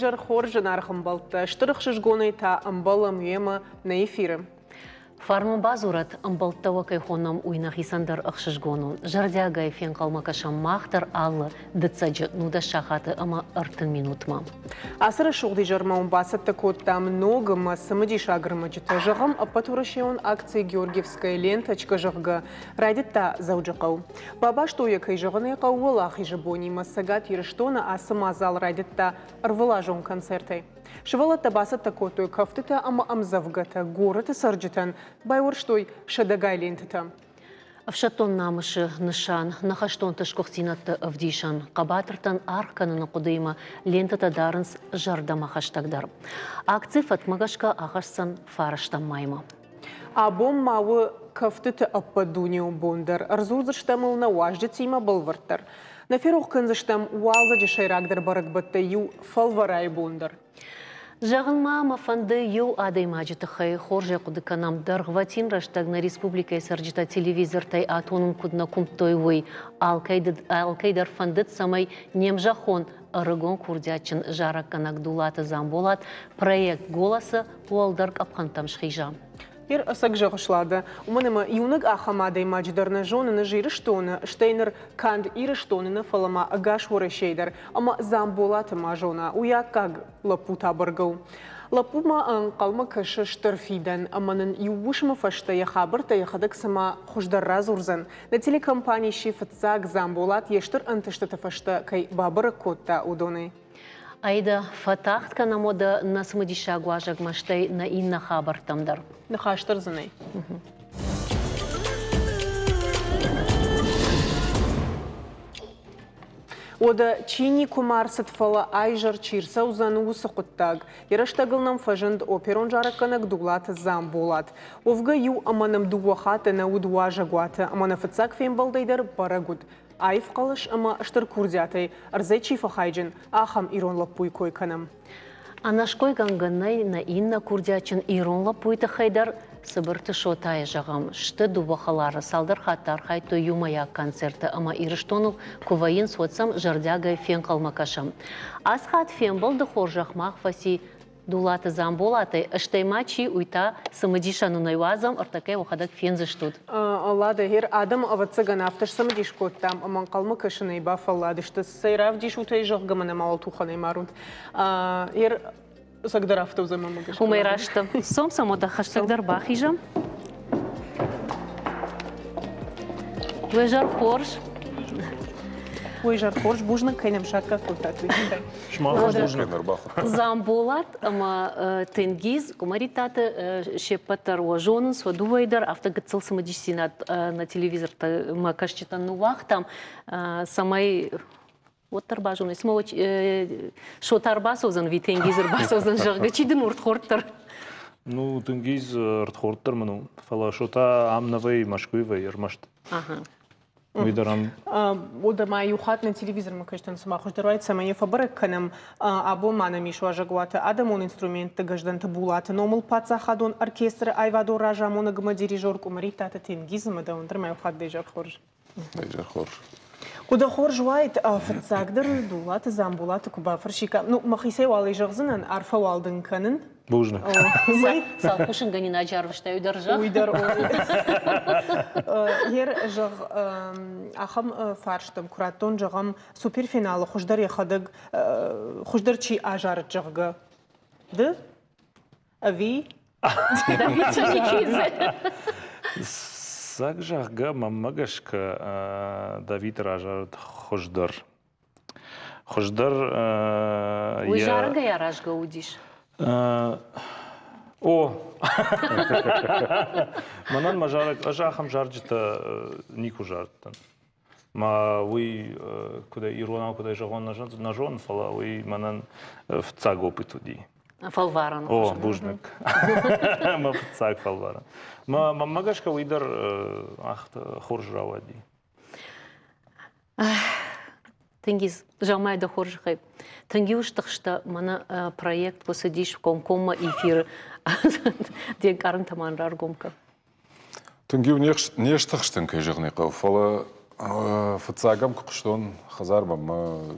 уйжар хоржы нархым балты, штырық шыжгоны та амбалым ема на эфиры. Фармы базурат амбалттава кайхонам уйнах исандар ахшыжгону. Жардяга эфен калмакашам махтар аллы дыцаджы нуда шахаты ама артын минутма. Асыры шуғды жармауын басытты котта многым сымыди шагырмыджыты. Жағым апатурышеон акции Георгиевская ленточка жығғы радитта зауджықау. Баба что якай жағыны қауылақ ежебони массагат еріштона асыма зал радитта ырвыла жон концерты. Шывалатта басытты котой кафтыта ама амзавгата горыты сарджытан байворштой шадагай лентыта. Авшатон намышы нышан, нахаштон тышкоқтинатты авдишан, қабатыртан арқанына қудыйма лентата дарынс жардама хаштагдар. Акций фатмагашка ағашсан фараштан майма. Абом мауы кафтыты аппадуниу бондар, арзузыштамыл на уаждетима балвартар. На ферух кынзыштам уалза жешайрагдар баракбатта ю фалварай бондар. Жағылма мафанды ю адаймаджыты хай хорже кудыканам дарғватин раштагна республика сарджита телевизор тай атоным кудна кумтой вой алкайдар фандыт самай немжахон арыгон курдячин жаракканак дулаты замболат проект голасы уалдарк апхантам шхижа. Ир асак жағышлады. Уманема юныг ахамадай мадждарна жонына жирыштоны, штейнер канд ирыштонына фалама агаш ворашейдар, ама замболаты мажона, уяккаг лапута баргау. Лапума қалма кашы штырфидан, аманын ювушма фашта яхабырта яхадык сама хуждарра зурзан. На телекомпании шифатсаг замболат ештыр антыштата фашта кай бабыры котта удоны. Айда фатахтка на мода на самодиша гуажаг маштай на инна хабар тамдар. На хаштар занай. Ода чини кумар сатфала айжар чирса узану усақуттаг. Яраштагылнам фажынд оперон жаракканак дуглаты замболат. Овга ю аманам дувахаты на удуажа гуаты, амана фацак фембалдайдар барагуд. Айф қалыш ама штыр курдятай, арзай чифа хайджин, ахам ирон лапуй койканам. Анашкой ганганай на инна курдячин ирон лапуйта хайдар сыбырты шотая жағам. Шты дубахалары салдар хаттар хайто юмая концерты ама ирыштонук куваин соцам жардяга фен қалмакашам. Асхат фен балды хоржақ махфаси дулаты замболаты, ыштаймачи уйта самадишану найвазам артакай вахадак фен заштуд. Лада, хер адам авацаган авташ самадиш коттам, аман қалмакашын айба фаллады, шты сайрав дишутай жағгамана мал туханай марунд. Хер сагдар автов замамагаш. Умайрашты. Сом самода хаштагдар бахижам. Вежар хорж. Уйжар хорж бужна кайнам шатка кутат. Шмахаш бужна нарбаху. Замболат, ама тенгиз, кумаритаты шепатар уажонын, свадувайдар, автогацил самадишсинат на телевизор, макашчитан нувах, там самай вот тарбажуны, смоч шотарбасозан, ви тенгизербасозан жагачидын уртхорттар. Ну, тенгиз уртхорттар, ману, фала шота амнавай машкуевай ермашт. Ага. Уйдарам. Ода ма юхат на телевизор мы кажется сама хождерает сама не фабрик канам або мана мишва жагуата адамон инструмент гаждан табулата номал паца хадон оркестр айвадо ража мона гма дирижер кумарита та тенгизм да он дрма юхат дежар хорж. Дежар хорж. Куда хорж вайт фацагдер дулата замбулата куба фаршика. Ну махисей вали жагзынан арфа валдын канын. Бужна. Салкушын ганина жарвышта уйдаржа. Уйдар. Ер жаг ахам фарштам куратон жагам суперфиналы хождар яхадыг хождар чи ажар жагга. Ды? Ави? Давид Чачикидзе. Сак жагга мамагашка Давид ражард хождар. Хождар Уйжарга я ражга удиш. О! Манан мажарак ажахам жарджита нику жартан. Ма уй куда ирона куда жагон нажон фала уй манан в цаг опитуди. Фалваран. О, бужник. Ма в цаг фалваран. Ма магашка уйдар хоржравади. Тенгиз жамай да хоржхай. Тенгиуш тахшта мана проект посадиш комкома эфир ден карын таман раргомка. Тенгиу нештахштен кай жагны кау фала Фыцагам куштон хазармам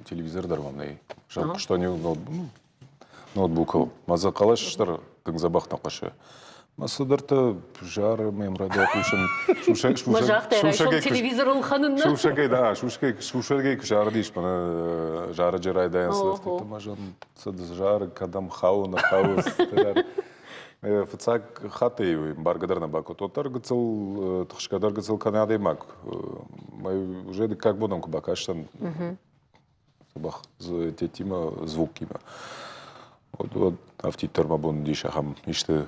телевизордармам ней. Жал куштони ноутбук. Маза калаштар тыңзабахтан кашы. Масыдарта жары мемрада кушын телевизор улханын. Шушагай жары дейш мана жары жырай даянсылар. Мажан жары кадам хауна хаус. Фыцаг хаты баргадарна баку. Тотар гыцыл тышкадар гыцыл канады мак. Уже как будем кубакаштан. Бах тетима звук кима. Вот автитор мабун дишахам иште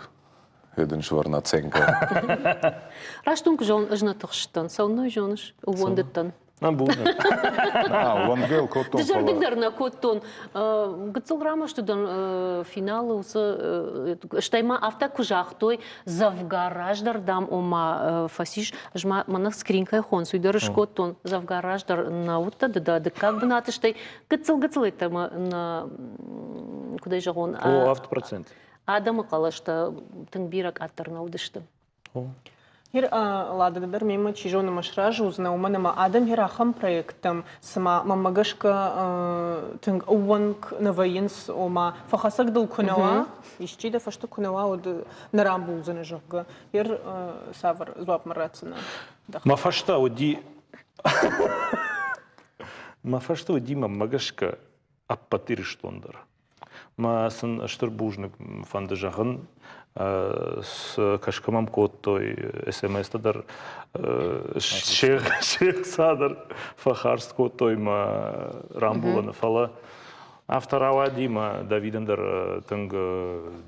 Hedden schwar na cenka. Раштунг жон тахштан, сауной жоныш, увондеттан. На булны. Вангел коттон. Дежардыгдар на коттон. Гыцылграма штудан финалы усы штайма авта кужахтой завгараждар ома фасиш жма манах скринкай хон суйдарыш коттон завгараждар наута да как бы натыштай гыцыл это на куда жагон. О, автопроцент. Адамы қалашта тыңбирак аттарнаудышты. Хир ладыгдар мема чижоны машражу узнау манама адам хир ахам проектам сама мамагашка тынг уанг наваинс ома фахасак дыл кунава ищи да фашты кунава од нарамбу узаны жогга хир савар зуап марацына. Мафашта оди мамагашка аппатирыштондар. Ма сын штырбужник фандыжағын с кашкамам коттой смс-тадар шех садар фахарс коттой ма рамбуланы фала авторава дима Давидандар тынг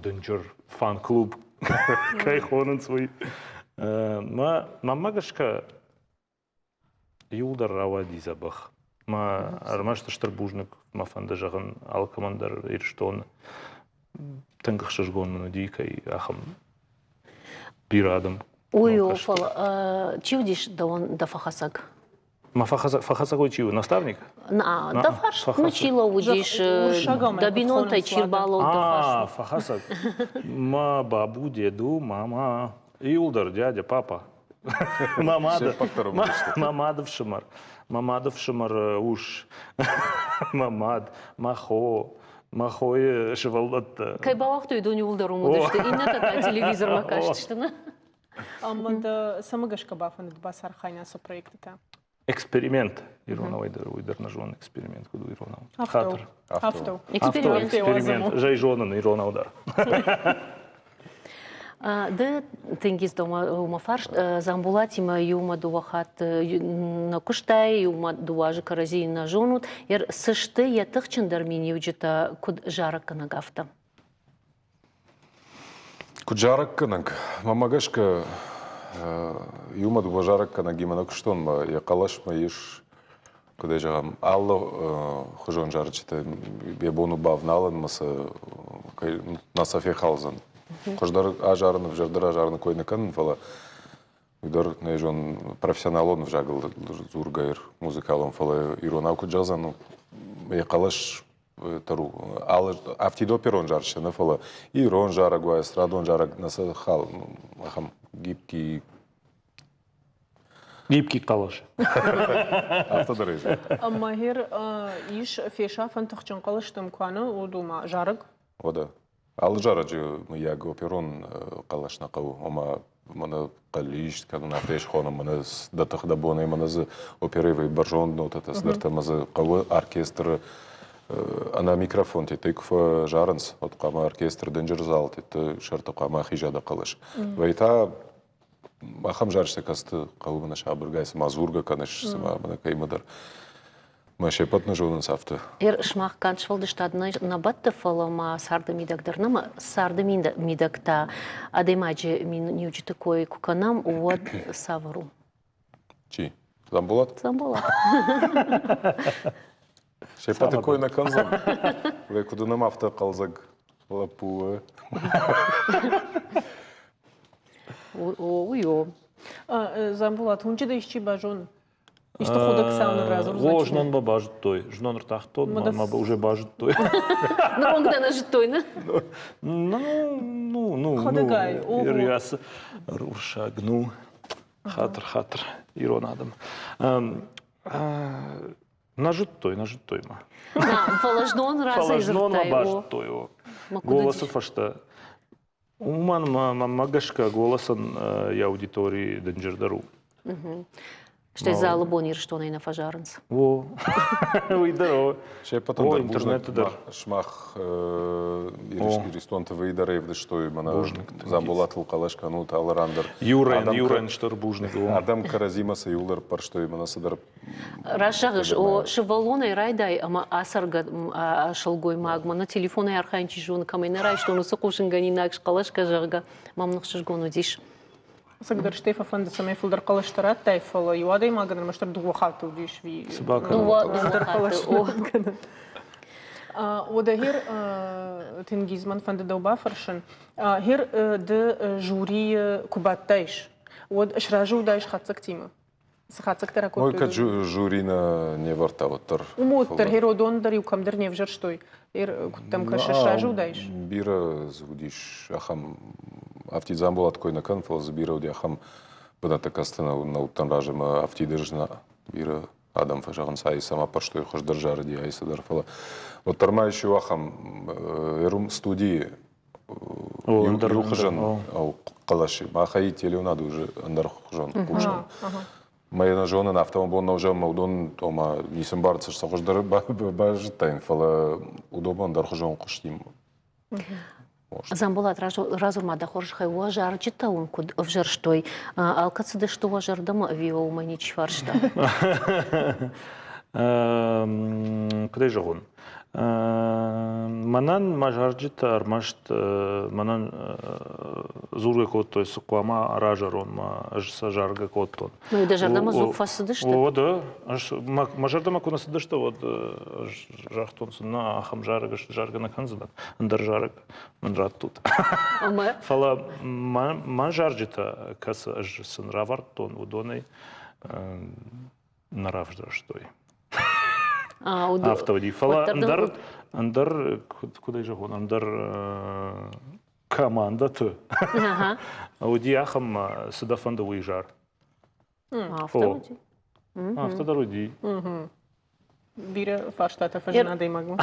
дынжыр фан-клуб кайхонын свой ма мамагашка юлдар рава дизабах ма армашты штырбужник ма фандыжағын алкамандар ирштон тыңгық шыжгонны дикай ахам bir adam. Ой, фал, чивдиш да он да фахасак. Ма фахасак учил наставник? Да фарш учила удиш да бинота чирбало да фарш. Фахасак. Ма бабу, деду, мама, Юлдар, дядя, папа. Мамадов шамар. Мамадов шамар уж. Мамад, махо. Махой шевалдатта. Кай балахту иду не Юлдар умудышты. И на такая телевизор макашечтына. Аманда самыгашка бафаны басар хайнасо проекта. Эксперимент. Ирона уйдар на жон эксперимент куду Ирона. Автоу. Эксперимент. Жай жона на Ирона удар. Да тенгиз дома фарш замбулатима юма дуахат на куштай юма дуажы карази на жонут ер сышты ятых чындармин юджита куд жарак на гафта. Куджарак кананг мамагашка юма дуажарак кананг имана куштон ма якалаш ма еш куда жагам алло хожон жарчита бебону бавналан маса насафе халзан. Кождар ажарны вжардар ажарны койны кан фала. Удар нежон профессионал он вжагыл зургайр музыкалон фала иронавку джазану якалаш тару ал автидоперон жарчына фала ирон жарагуа эстрадон жараг наса хал ахам гибкий калаш. Автодорожа. Махир иш феша фантахчан калаштым куана удума жараг. Ода. Ал жараджы яг оперон калашна кау ома мана калиш каду на феш хона мана датах да боны мана з оперевый баржон нотата сдарта мазы кау оркестр ана микрофон тетекф жаранс от кама оркестр денджер зал тет шарта кама хижада калаш вайта ахам жаршта касты кау мана шабыргайс мазурга канаш сама мана каймадар Машепат на жонын сафты. Ер шмах канчвалды штадны набатты фалама сарды мидагдырнама сарды мидагта адемаджи мин нюджи такой куканам уад савару. Чи? Замбулат? Замбулат. Шепат такой на канзам. Ве куда нам авто калзаг лапуа. Ой-ой. Замбулат, хунчи да ищи бажон. Иште худак сауны разур О, жнон ба бажыт той. Жнон ртахтон, мама уже бажыт той. Ну, он когда нажит той, на? Ходыгай. Иряс рушагну. Хатыр, иронадым. Нажиттой ма. Фалажнон раза Фалажнон ма изыртай. бажиттой о. Ма куда Голосы фашта. Уман магашка голосын аудитории денджердару. Что залы бон ирштона на фажарынс. Во. Уйдаро. Ще потом О, дар интернет дар. шмах иристонты выйдар евды, что и мана Бужник, замбулатыл калашка, ну таларандыр. Юрен штурбужник. Адам Каразимаса юлар пар, что и мана садар. Рашагыш, о шевалоной райдай, ама асарга шалгой магма, на телефоны арханчи жон камейна рай, что ну сокушин гани накш калашка жарга, мамнах шишгону диш. Сагдыр штефа фанда самай фулдар калаштарат тайфала, юадай магнер маштар дуахату диш ви. Собака. Ода хир Тенгизман фанда дауба фаршин. Хир де жюри кубаттайш. Од шражу дайш хатсак тима. Схатсак тара Мой кот. ка жюрина не вартаватыр. Умуттар хир одон дар юкамдыр невжер штой. Хир там каша шражу дайш. Бира звудиш ахам автизам была такой на канфал забира уди ахам бана такаста на утанражем автидержна бира адам фажаган сай сама пар что хош держар ди ай садарфала. Вот тарма еще ахам эрум студии юхжан ау калаши махай телеунады уже андар хужан кушан. Моя жена на автомобиль на уже маудон тома нисем барцы что хош дар бажитайн фала удобно дар хужан куштим. Замбулат разурмада хоршхай уажар читаун куд вжерштой, алкацыды что уажар дома вио манич фаршта. Кудай жагон? Манан мажарджит армашт манан зурга кот то есть куама ражарон ма ажса жарга коттон. Ну и даже дома зук фасыды что? О да, аж мажардама кунасыды что вот жахтон на ахам жарга на канзадан андар жарг манрат тут. Фала мажарджита кас аж сын равартон удоной наравжда штой. Автоводи. Фала андар куда же он андар команда то. Ауди ахам садафанда уйжар. Автоводи. Автодороди. Бира фарштата фажна дай магма.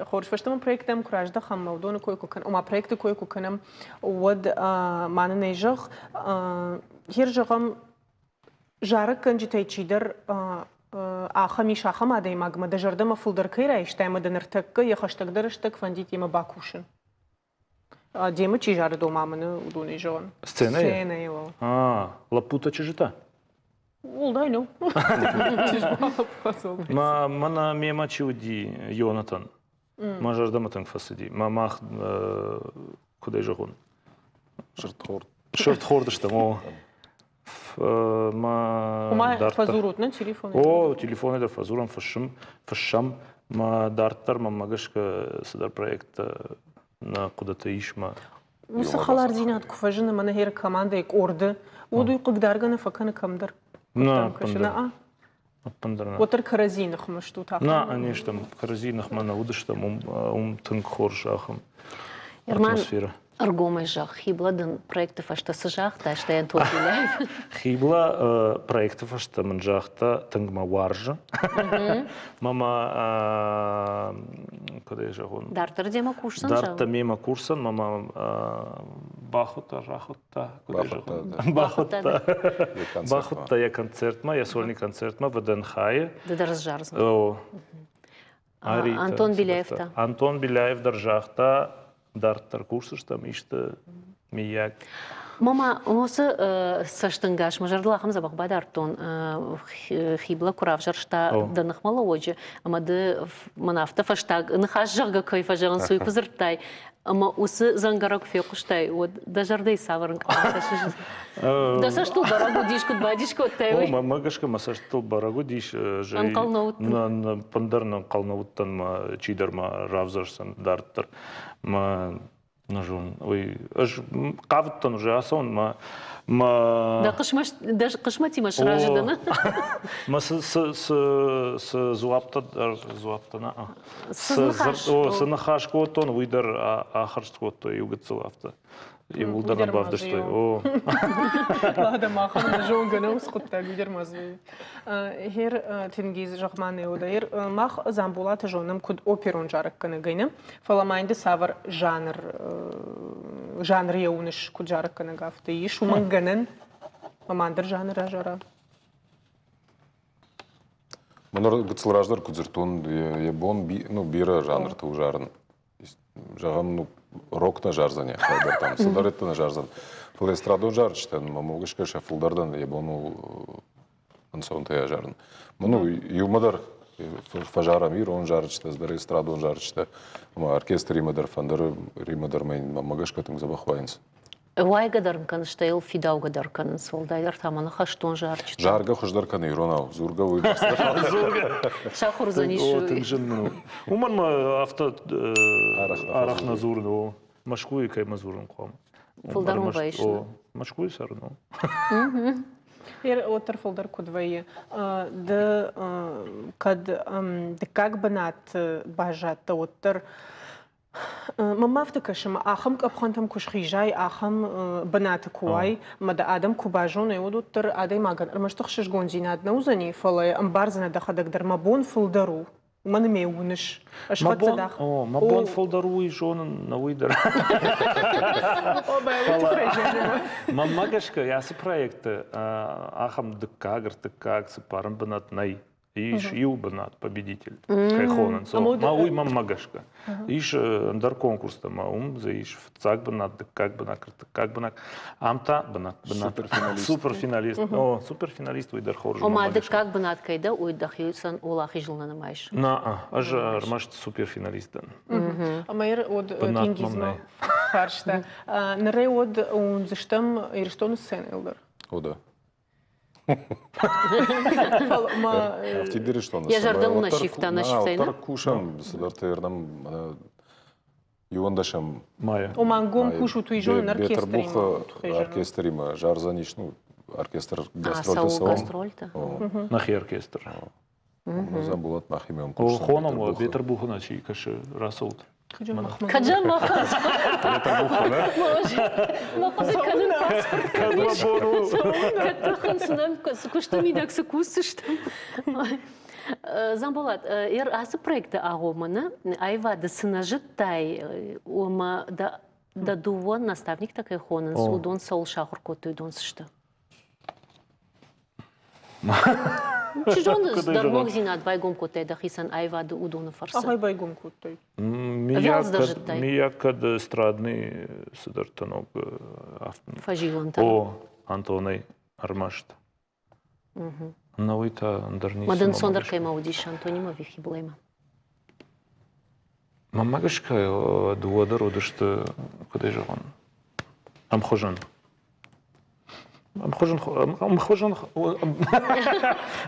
Хорш фаштам проектам куражда хам мавдон кой кукан. Ома проекты кой куканам од мана нежах хер жагам жарык канжитай чидер ахамиш ахама дай магма да жардама фулдар кайра иштайма да нартакка я хаштагдар штак фандит ема бакушин. Дема чи жары домамыны удуни жон. Сцена е? Сцена его. Лапута чижита? Улдай ну. Мана мема чуди Йонатан. Мажардама танк фасиди. Мамах куда же он? Шортхорд что мо. Ума фазурут на телефон. О, телефоны да фазурам фашам ма дартар ма магашка садар проекта на куда-то ишма. Уса халардинат куфажина мана хер команда ик орды. Уду иқыгдаргана факана камдар. На пандар. Отыр каразинах машту так. На, они что каразинах мана удыш там тынк хоршахам. Атмосфера. Аргомай жах, хибладын проектов ашта сажах, та что я тут гуляю. Хибла проектов ашта манжахта тынгма варжа. Мама куда же он? Дартер дема курсан жах. Дарта мема курсан, мама бахута рахута. Бахута я концерт ма, я сольный концерт ма в Денхае. Да разжарзан. О. Антон Беляев-та. Антон Беляев держахта. Дартар курсыш там иште мияк. Мама, осы саштынгаш мажарлахам забах бадартон хибла куравжар шта данахмала оджи, ама да манафта фаштаг нахаш жага кой фажаган суй пузыртай. Ама осы зангарак фекуштай, вот дажардай саварн класаш. Да саштыл барагу дишкут бадишкут тайвай. О, магашка масаштыл барагу диш же. На пандарна калнауттан ма чидар ма равзарсан дартар. Ма Нажон. Ой, аж кавтон уже асон Да даже кышмати маш раждана. ма с зуаптана. С нахашкотон уйдер ахарското югцлафта. И улдана бавды что. О. Ладно, махам на жонгана усхутта гидер мазви. Хер тингиз жахманы удаир мах замбулат жонам куд оперон жарык каны гайны. Фаламайнды савар жанр яуныш куд жарык каны гафты. И шуманганын мамандыр жанр ажара. Манар гыцлраждар кудзертун ебон бира жанр ты ужарын. Жагам рок на жарзане, хайдар там садаретта на жарзан. Фул эстрадон жарчтан, мамогышка шафулдардан ебону ансон тая жарын. Ману юмадар фажарам ир он жарчта, сдар эстрадон жарчта. Оркестр римадар мен мамогышка тың забахвайнс. Вай гадарн кан штейл фидау гадар кан солдайдар тамана хаштон жарчта. Жарга хождар кан иронау, зурга уйдастар. Зурга. Шахур занишу. О, тыңжын. Уман авто арах назурно. Машкуй кай мазурын қом. Фулдарун вайшна. Машкуй сарно. Хер отыр фулдар кудвайы. Да как банат бажатта отыр. Мамафта кашма ахам капхантам кушхижай ахам банат куай мада адам кубажон эудуттер адай маган армаштох шишгонзина аднаузани фалай амбарзана дахадак дармабон фулдару манме униш ашхатсадах мабон фулдару и жонын на уйдер. Мамагашка ясы проекты ахам дыкагр сыпарым банат най. Иш ил банат победитель. Кайхонан. Мауй мамагашка. Иш дар конкурста маум за иш в цак банат, как банат. Амта банат. Суперфиналист. О, суперфиналист уйдар хоржу. Ома как банат кайда уйдах юсан улахи жылна намайш. Аж армашт суперфиналистан. Амайр од кингизма фаршта. Нарей од унзыштам ирштон сцен элдер. Ода. Я жардам на шифта на шифтайна. Кушам садартердам юандашам. Мая. Омангом кушу туйжон оркестр има жарзаниш, оркестр гастрольта. Гастрольта. Нахи оркестр. Забулат нахимем. Хонам Ветербухана чи каше расолт. Каджан махат. Махат канын паспорт. Каттахан сынам куштамидак сыкусыштам. Замболат, асы проекты агоманы, айвады сынажыттай, ома да дувон наставник такай хонын, судон сол шахур коты дон сышты. Чижон дармог зинат байгом котай да хисан айвады удона фарса. Ага, байгом котай. Миякад эстрадный сыдартаног Фажиланта. О, Антонай Армашт. Науита дарнис. Мадан сондар кайма удиш Антонима вихи блейма. Мамагашка дуадар одышты кудай жаган. Амхожан.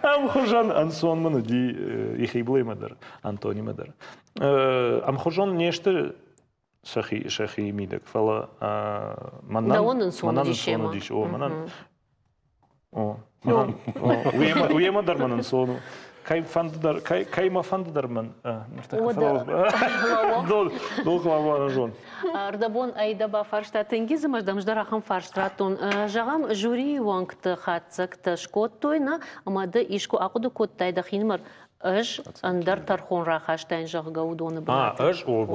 Амхожан ансон мана ди ихи блеймадар Антонимадар. Амхожан неште шахи мидак фала манан. Да он ансон дишема. О манан. О уемадар манан сону. Кай ма фанддар ман. Дол глава жон. Ардабон айдаба фаршта тенгизм аждамждар ахам фарштратон. Жагам жюри вангты хатсакты шкоттойна амады ишко акуду коттайда хинмар аж андар тархон рахаштайн жагга удоны бат. Аж о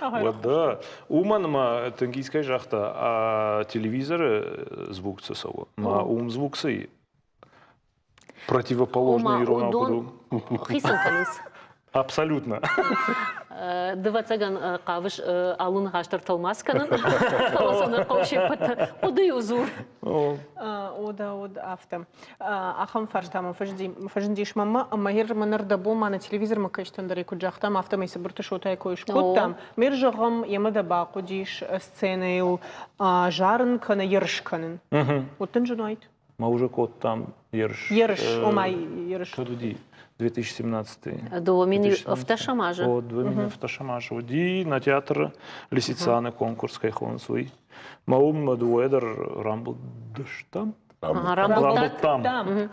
вода. Уманма тенгизкай жахта телевизор звуксы сало. Ма звуксы противоположный Роналду. Абсолютно. Дывацаган кавыш алын хаштыртылмас канын. Каласаны каушеппата. Оды узур. Ода автом. Ахам фарштам фаждиш мама, махир манарда бу мана телевизор макаштан дари куджахтам автомайсы бурты шотай койш коттам. Мир жагам ямада бакудиш сцены жарын кана ершканын. Оттын жунайт. Ма уже кот там ерш. Ерш, омай ерш. Кадуди. 2017. Домини автошамажа. О, домини автошамажа. Оди на театр Лисицаны конкурс кайхон свой. Маум дуэдер Рамбл дыштам. Рамбултат. Там.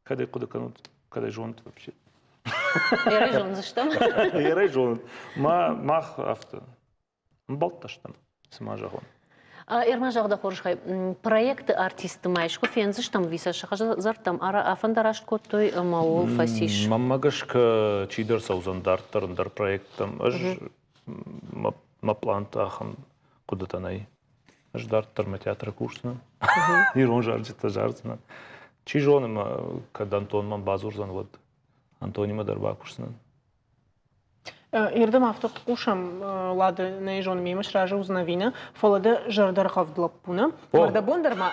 Когда куда канут, когда жонт вообще. Ярежон за что? Ярай жонт. Мах авто. Балташтам. Смажагон. Ермажағда қорышқай, проекты артисты майшқы фензіш там виса шақажа зартам ара афандараш көттой маол фасиш. Маммагашка чидер саузандарттарындар проекттам. Аж мапланта ахам кудатанай. Аж дарттарма театра курсынан. Ирон жарджита жарцынан. Чижоным, когда Антонман базурзан вот. Антонима дарба курсынан. Ирдам автор кушам лады нейжон мимаш ража узнавина, фолада жардар хавдлапуна. Марда бондарма.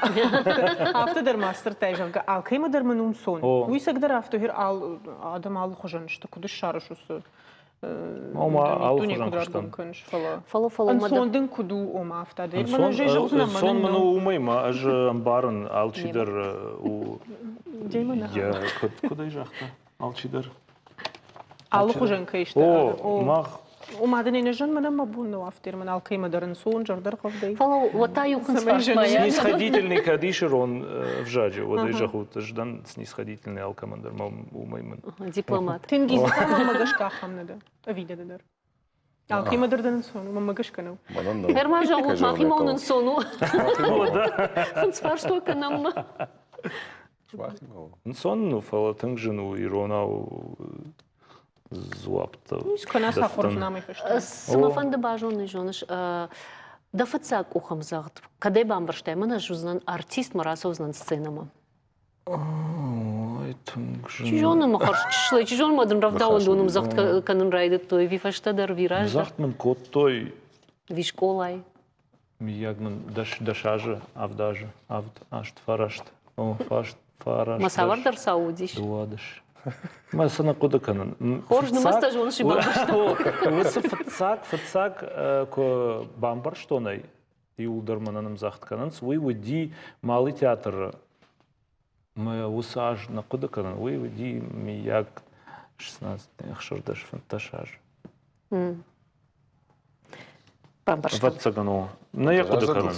Автодар мастер тайжанка. Ал кайма дарман умсон. Уйсагдар автогир ал адам ал хожан, что кудыш шарашусы. Ома ал хожан куштан. Фало Ансондын куду ома автадыр. Мана жежа узнаман. Сон ману умайма, аж амбарын алчидар у... Деймана. Я кудай жахта алчидар. Аллы хожанка işte. О, мах. Умадын енежан мана мабунну автир. Мана ал кайма дарын сон жардар хавдай. Фало ватаю конспаршмая. Снисходительный кадишер он в жаде. Вот и жахут. Ждан снисходительный алкомандр. Умайман. Дипломат. Тенгиз мамагашка хамнада. Авидедар. Ал кайма дардан сон. Мамагашканау. Ермажағу махимаунын сону. Конспарштой канамма. Сон фала тыңжыну иронау зуапта. Скана сахор знамай фешта. Самафанды бажоны жоныш. Да фацак ухам загд. Кадай бамбарштай, мана жузнан артист мараса узнан сценама. Ой, тыңжыну. Чижоны махарш чишлай, чижон мадын равдаун доным загд канын райды той. Вифаштадар вираж. Загтман кот той. Вишколай. Миягман дашажы, авдажы, ашт фарашт. О, фашт. Фараш. Масавардар саудиш. Дуадыш. Масана куда канан. Хоржны маста жоны шибамбар. Высы фыцак ко бамбар штонай. И удармананым захт канан. Вы уйди малый театр. Мы усаж на куда канан. Вы уйди мияк 16. Ахшардаш фанташаж. Бамбарштан. Ватсагану. На я куда канан.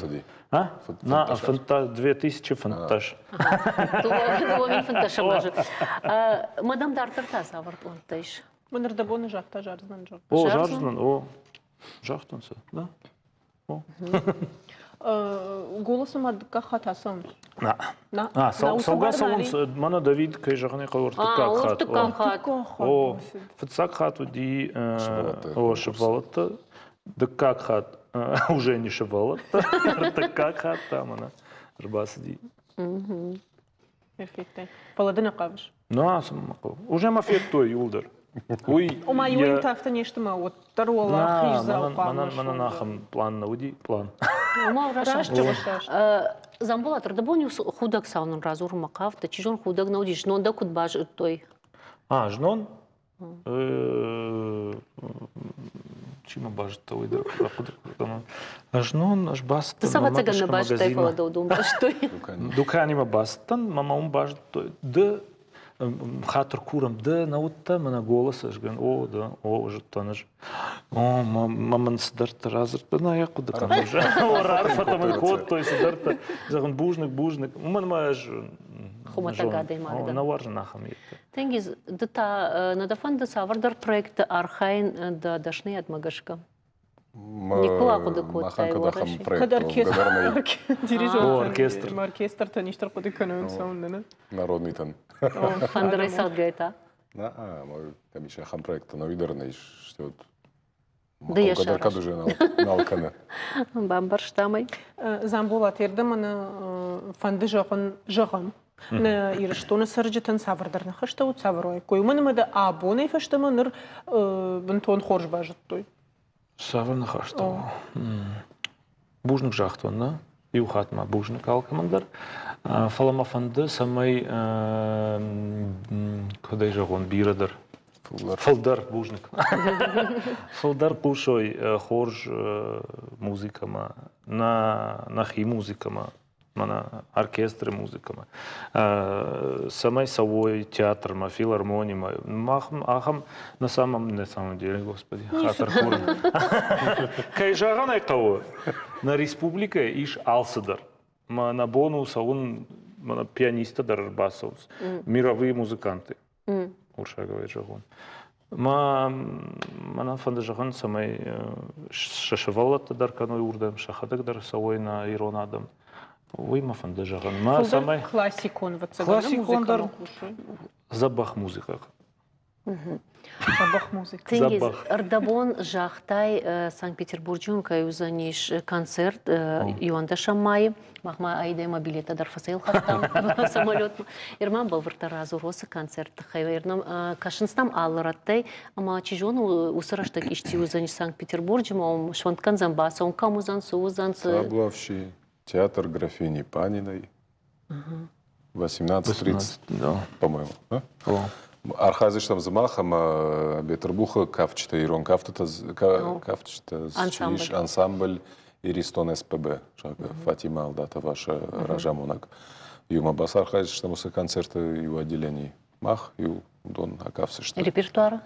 А? На 2000 фантаж. Дуамин фанташа мажы. Мадам Дартарта саварт он тайш. Манар да бона жахта жарзнан жар. О, жарзнан, о. Жахтанса, да. О. Голосом адка хатасан. На. Салга салунс, мана Давид кай жахне каурт как хат. О, фацак хату ди о шавалата. Да как хат. Уже не шавала. Так как хат там она. Рбасди. Перфекто. Паладина кавш. На, самако. Уже мафет той юлдер. Ой. Ома юин тафта нешта ма вот тарола хижза памаш. Мана нахам план науди план. Ома Раш чавашаш. Замбулатыр да боню худак саунын разур макавта. Чижон худак наудиш. Но да кудбаж той. А, жнон? Чима бажта уйдер. Жнон аж бастан. Ты сава цыганна бажтай фала да удум бажтой. Дуканима бастан, мама ум бажтой. Да хатыр курам, да наутта мана голос ажган. О, да, о, жыттаныш. О, маман сыдарта разырта. На я куда там уже. О, рарфата мой кот, той сыдарта. Заган бужник. Уман маж. Хуматагада имарда. Навар нахам етті. Тенгиз, дыта надафан да савардар проекты архайн да дашны адмагашка. Никола куда коттай вараши. Кад оркестр. Дирижер. Оркестр. Оркестр таништар куда канун саундана. Народный тан. Фандерай салгайта. Мой камиша хам проекта новидерный, что вот. Да я шараш. Кад уже налкана. Бамбар штамай. Замбула тердамана фанды жағын. На ирштона сарджетан савардарна хашта от саварой. Кой уманама да абонай фаштама ныр бентон хорж бажат той. Саварна хашта. Бужник жахтон, да? И ухатма бужник алкамандар. Фалама фанды самай кадай жағон бирадыр. Фалдар бужник. Фалдар кушой хорж музыкама. На хи музыкама. Мана оркестры музыка. Самый совой театр, филармония. Ахам на самом деле, господи, хатар хуран. Кайжаган айкау на республика иш алсыдар. На бонус он пианиста дар басаус. Мировые музыканты. Уршаговый жагон. Мана фандажаган самый шашевалат дар каной урдам, шахадак дар совой на иронадам. Ой, ма фандажаган. Ма самый классикон вот классикон дар забах музыка. Забах музыка. Теңгез, Ардабон жақтай Санкт-Петербурджун каюзаниш концерт Ионда Шамай, махма айдема билета дар фасайл хаттам самолет. Ирман был вартаразу росы концерт хайверном кашинстам аллараттай, ама чижон усараштак ишти узаниш Санкт-Петербурджум, ом шванткан замбаса, он камузан сузан. Облавший театр графини Паниной. 18:30, по-моему. Архазиш там замахом, Бетербуха, кафчета, Ирон кафтета, ансамбль Иристон СПБ. Фатима Алдата, ваша Ражамонак. Юма Бас Архазиш там усы концерты и в отделении Мах, и Дон Акавсиш. Репертуар?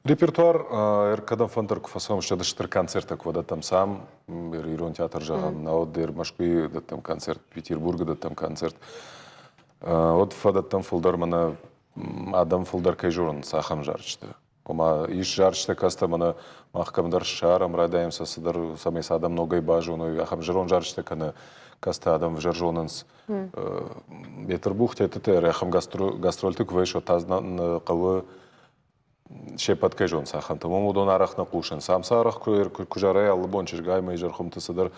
Репертуар, когда фантарку фасом, что даже концерты, когда там сам, Ирон театр жагам, на отдыр Москвы, да там концерт, Петербурга, да там концерт. От фада там фулдармана Адам фулдар кайжурын сахам жарчты. Ома иш жарчты каста мана махкамдар шарам радаемся садар самый адам ногой бажу, но ахам жирон жарчты кана каста адам в жаржонанс. Петербург это ахам гастрольтик вышел тазна калы шепат кайжон сахам. Тому мудон арах на кушен. Сам сарах кужарай албончиш гайма и жархом ты садар.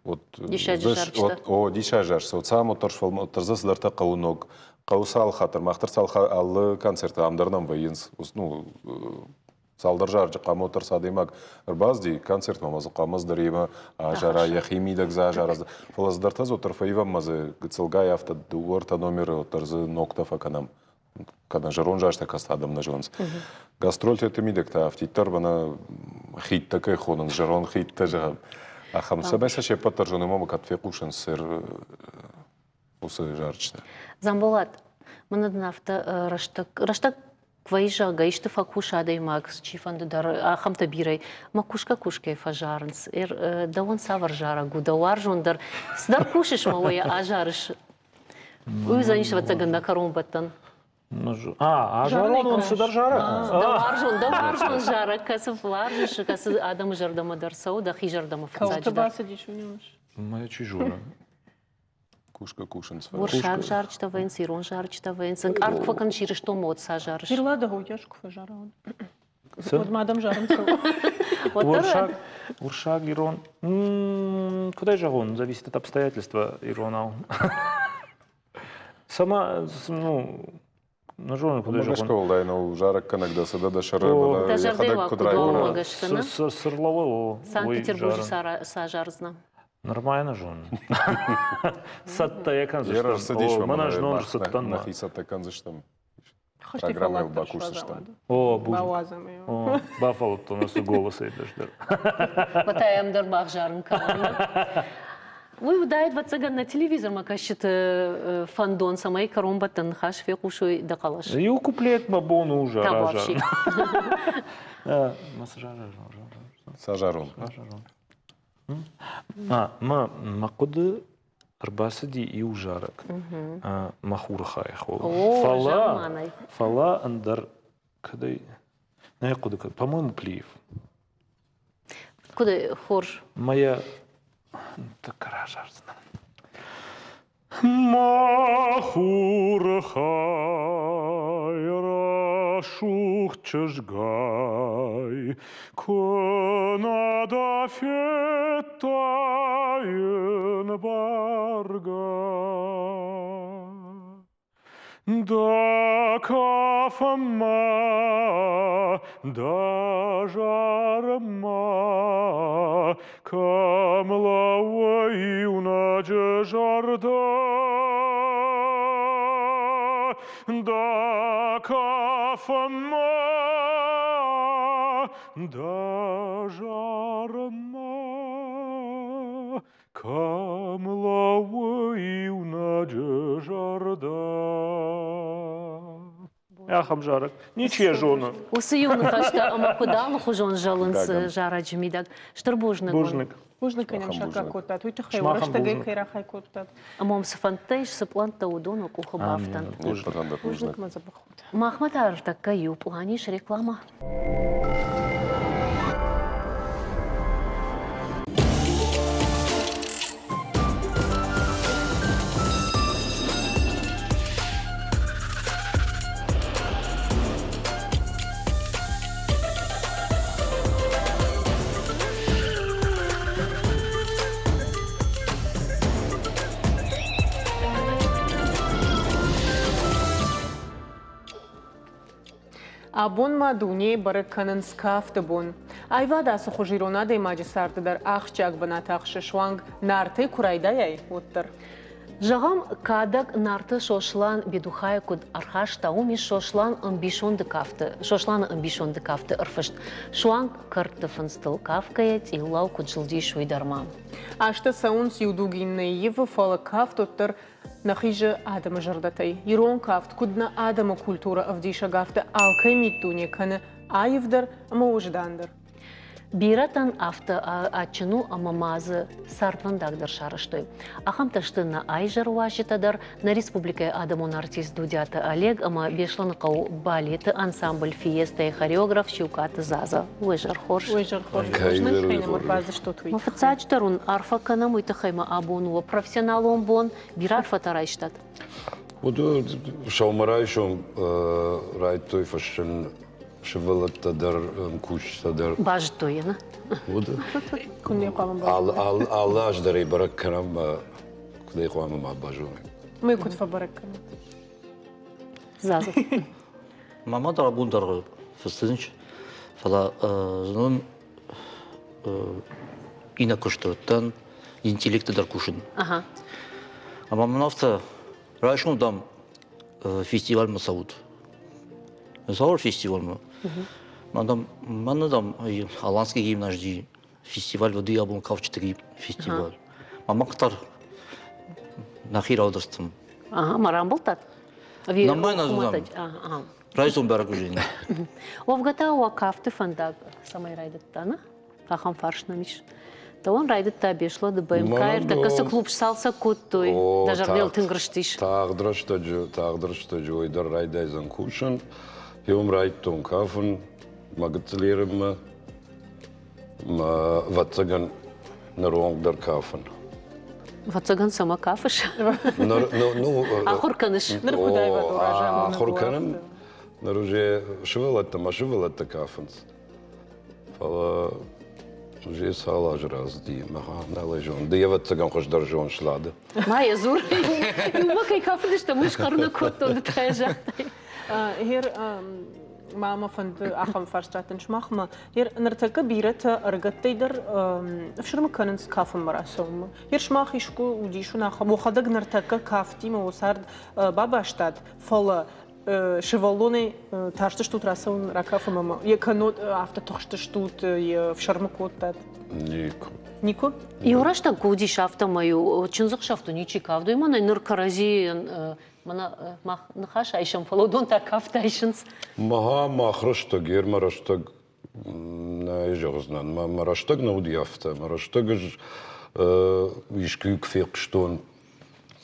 Вот дишай жарчты. О дишай жарчты. Вот сам оторшвал тарза садар та калы ног. Қаусал хатыр, мақтыр сал аллы концерты амдарнам вайынс. Ну, салдар жаржы қамы отырса деймак. Үрбазди концерт мамазы қамыздар ема, ажара, яхимидак за ажаразды. Фалаздар таз отыр фаивам мазы гыцылгай авто дуарта номері отырзы ноктафа канам. Кана жарон жашта каста адам на жонс. Гастроль тетті мидек та автиттар бана хит такай хонын, жарон хит та жағам. Ахам сабайса шепаттар жоны мама катфе кушын сыр усы жарчты. Замболат, мындан авто раштак квайжа гаишты факуша адай макс чифанды дар ахамта бирай макушка кушкай фажарнс да он савар жара гудавар жондар сдар кушиш малоя ажарыш уйзанишва цаганда каромбаттан ажарон он сыдар жара давар жон жара касыф ларжыш касы адамы жардама дарсау да хи жардама фацаджда Каутабаса дишунёш. Моя чижуна. Кушка кушен свой. Уршак жарчта венс, ирон жарчта венс. Аркфакан шириш то мод сажарыш. Ирлада гуяшку фажаран. Вот мадам жаран сау. Уршак, ирон. Куда же он? Зависит от обстоятельства ирона. Сама, ну, на жёны куда же он? Магашка да, но жарок иногда сада да шарабала. Да жардева куда магашкана. Сырлова. Санкт-Петербург сажарзна. Нормально жон. Сатта якан Ярар заштан. садишь, Мана жнон саттан. Нахи сатта кан заштан. Хашти Программа фалат Баку дашла О, заштан. буж. Бауазам её. О, бафало то нас голос айдашдар. Батаям дарбах жарын калана. Вы удает вацаган на телевизор макашит фандон самай каромбаттан хаш фекушуй дакалаш. И куплет бабону уже. Табавщик. Сажарон. Макуды арбасади и ужарак. Махурхай хол. О, жаманай. Фала андар кадай. Наякуды, по-моему, Плиев. Куда хорж? Моя такая жарзна. Махурхай рашух чажгай, конада фетаен барга. Да кафама, да жарма, камла иуна жарда. Да кафама, да жарма, камлавы у надежарда. Ахам жарак. Ничья жона. Усыюны хашта, ама кудалы хужон жалынсы жара джимидак. Штырбужны. Бужник. Бужник кенем шака бужник. котат. Уйты Шмахам хайварышта гей бужник. хайрахай котат. Амам сыфантайш сыпланта удону кухо бафтан. Бужник мазабахот. Махмат артакка юпланиш реклама. Абон мадуни бараканын скафты бон. Айвада сухужирона дей маджисарты дар ахчак банат ахшишванг нарты курайдаяй оттыр. Жағам кадак нарты шошлан бедухая куд архаш тауми шошлан амбишон декафты. Шошлан амбишон декафты арфышт. Шуанг картыфын стыл кавкаять и лау куд жылди шуйдарма. Ашта саунс юдугинны евы фала кафт оттыр нахижы адама жырдатай. Ирон кафт кудна адама культура авдиша гафты алкай миттуне каны айывдар ама ождандыр. Биратан авто ачыну амамазы сартван дагдар шарыштой. Ахам таштына айжар уашитадар на республика адамон артист Дудята Олег, ама бешланы қау балеты ансамбль фиеста и хореограф Щукаты Заза. Уэжар хорш. Уэжар хорш. Ужны хайна морбазы что твой. Мафацачтарун арфа канаму ита хайма абонуа профессионалом бон бирарфа тарайштат. Вот шаумарайшом райтой фашен шевелаттадар кучтадар. Бажтойна. Вот. Кунне қамын бар. Алла аждари баракканам кудей қуамам абажу. Мы куд фабараккан. Заза. Мама да бундар фестинч. Фала знун ина коштоттан интеллекты дар кушин. Ага. Ама мнафта райшун дам фестиваль масаут. Заур фестиваль ма. Мандам аланский гимнажди фестиваль воды абун кавчтыги фестиваль. Мама ктар нахир аудастым. Ага, марам болтат. Намай назудам. Ага. Райсон барагужин. Овгата уакафты фандаг самай райдаттана. Ахам фаршнамиш. Да он райдатта бешло да БМК, такасы клуб салса куттой. Даже бел тынгрыштиш. Тагдырштаджу ойдар райдайзан кушан. Пиум райттон кафен магацлерем ватсаган наронгдар кафен. Ватсаган сама кафеш. Ахурканыш. Ахурканам наруже шевелатта кафенс. Фала уже сала жразди маха належон. Да я ватсаган хош даржон шлада. Майя зур. Юмакай кафеш та мыш карна котто да тайжахтай. Hier mama fand acham farstraten schmachma. Hier nertaka birata argatteider afshirma kanens kafen marasom. Hier schmach ishku udishu nacham. Wohadag nertaka kafti ma osard babashtad fala шевалоны таршты штут расаун ракафа мама. Я канот авто тохшты штут я в шармакоттад. Нико. Нико? Юрашта гуди шафта мою чинзак шафту ничи кавду и мана ныркарази мана мах нахаш айшам фалодон так кафта айшинс. Маха махрыштаг ермараштаг на ежознан. Мараштаг на удиафта. Мараштаг ишкюк фекштон.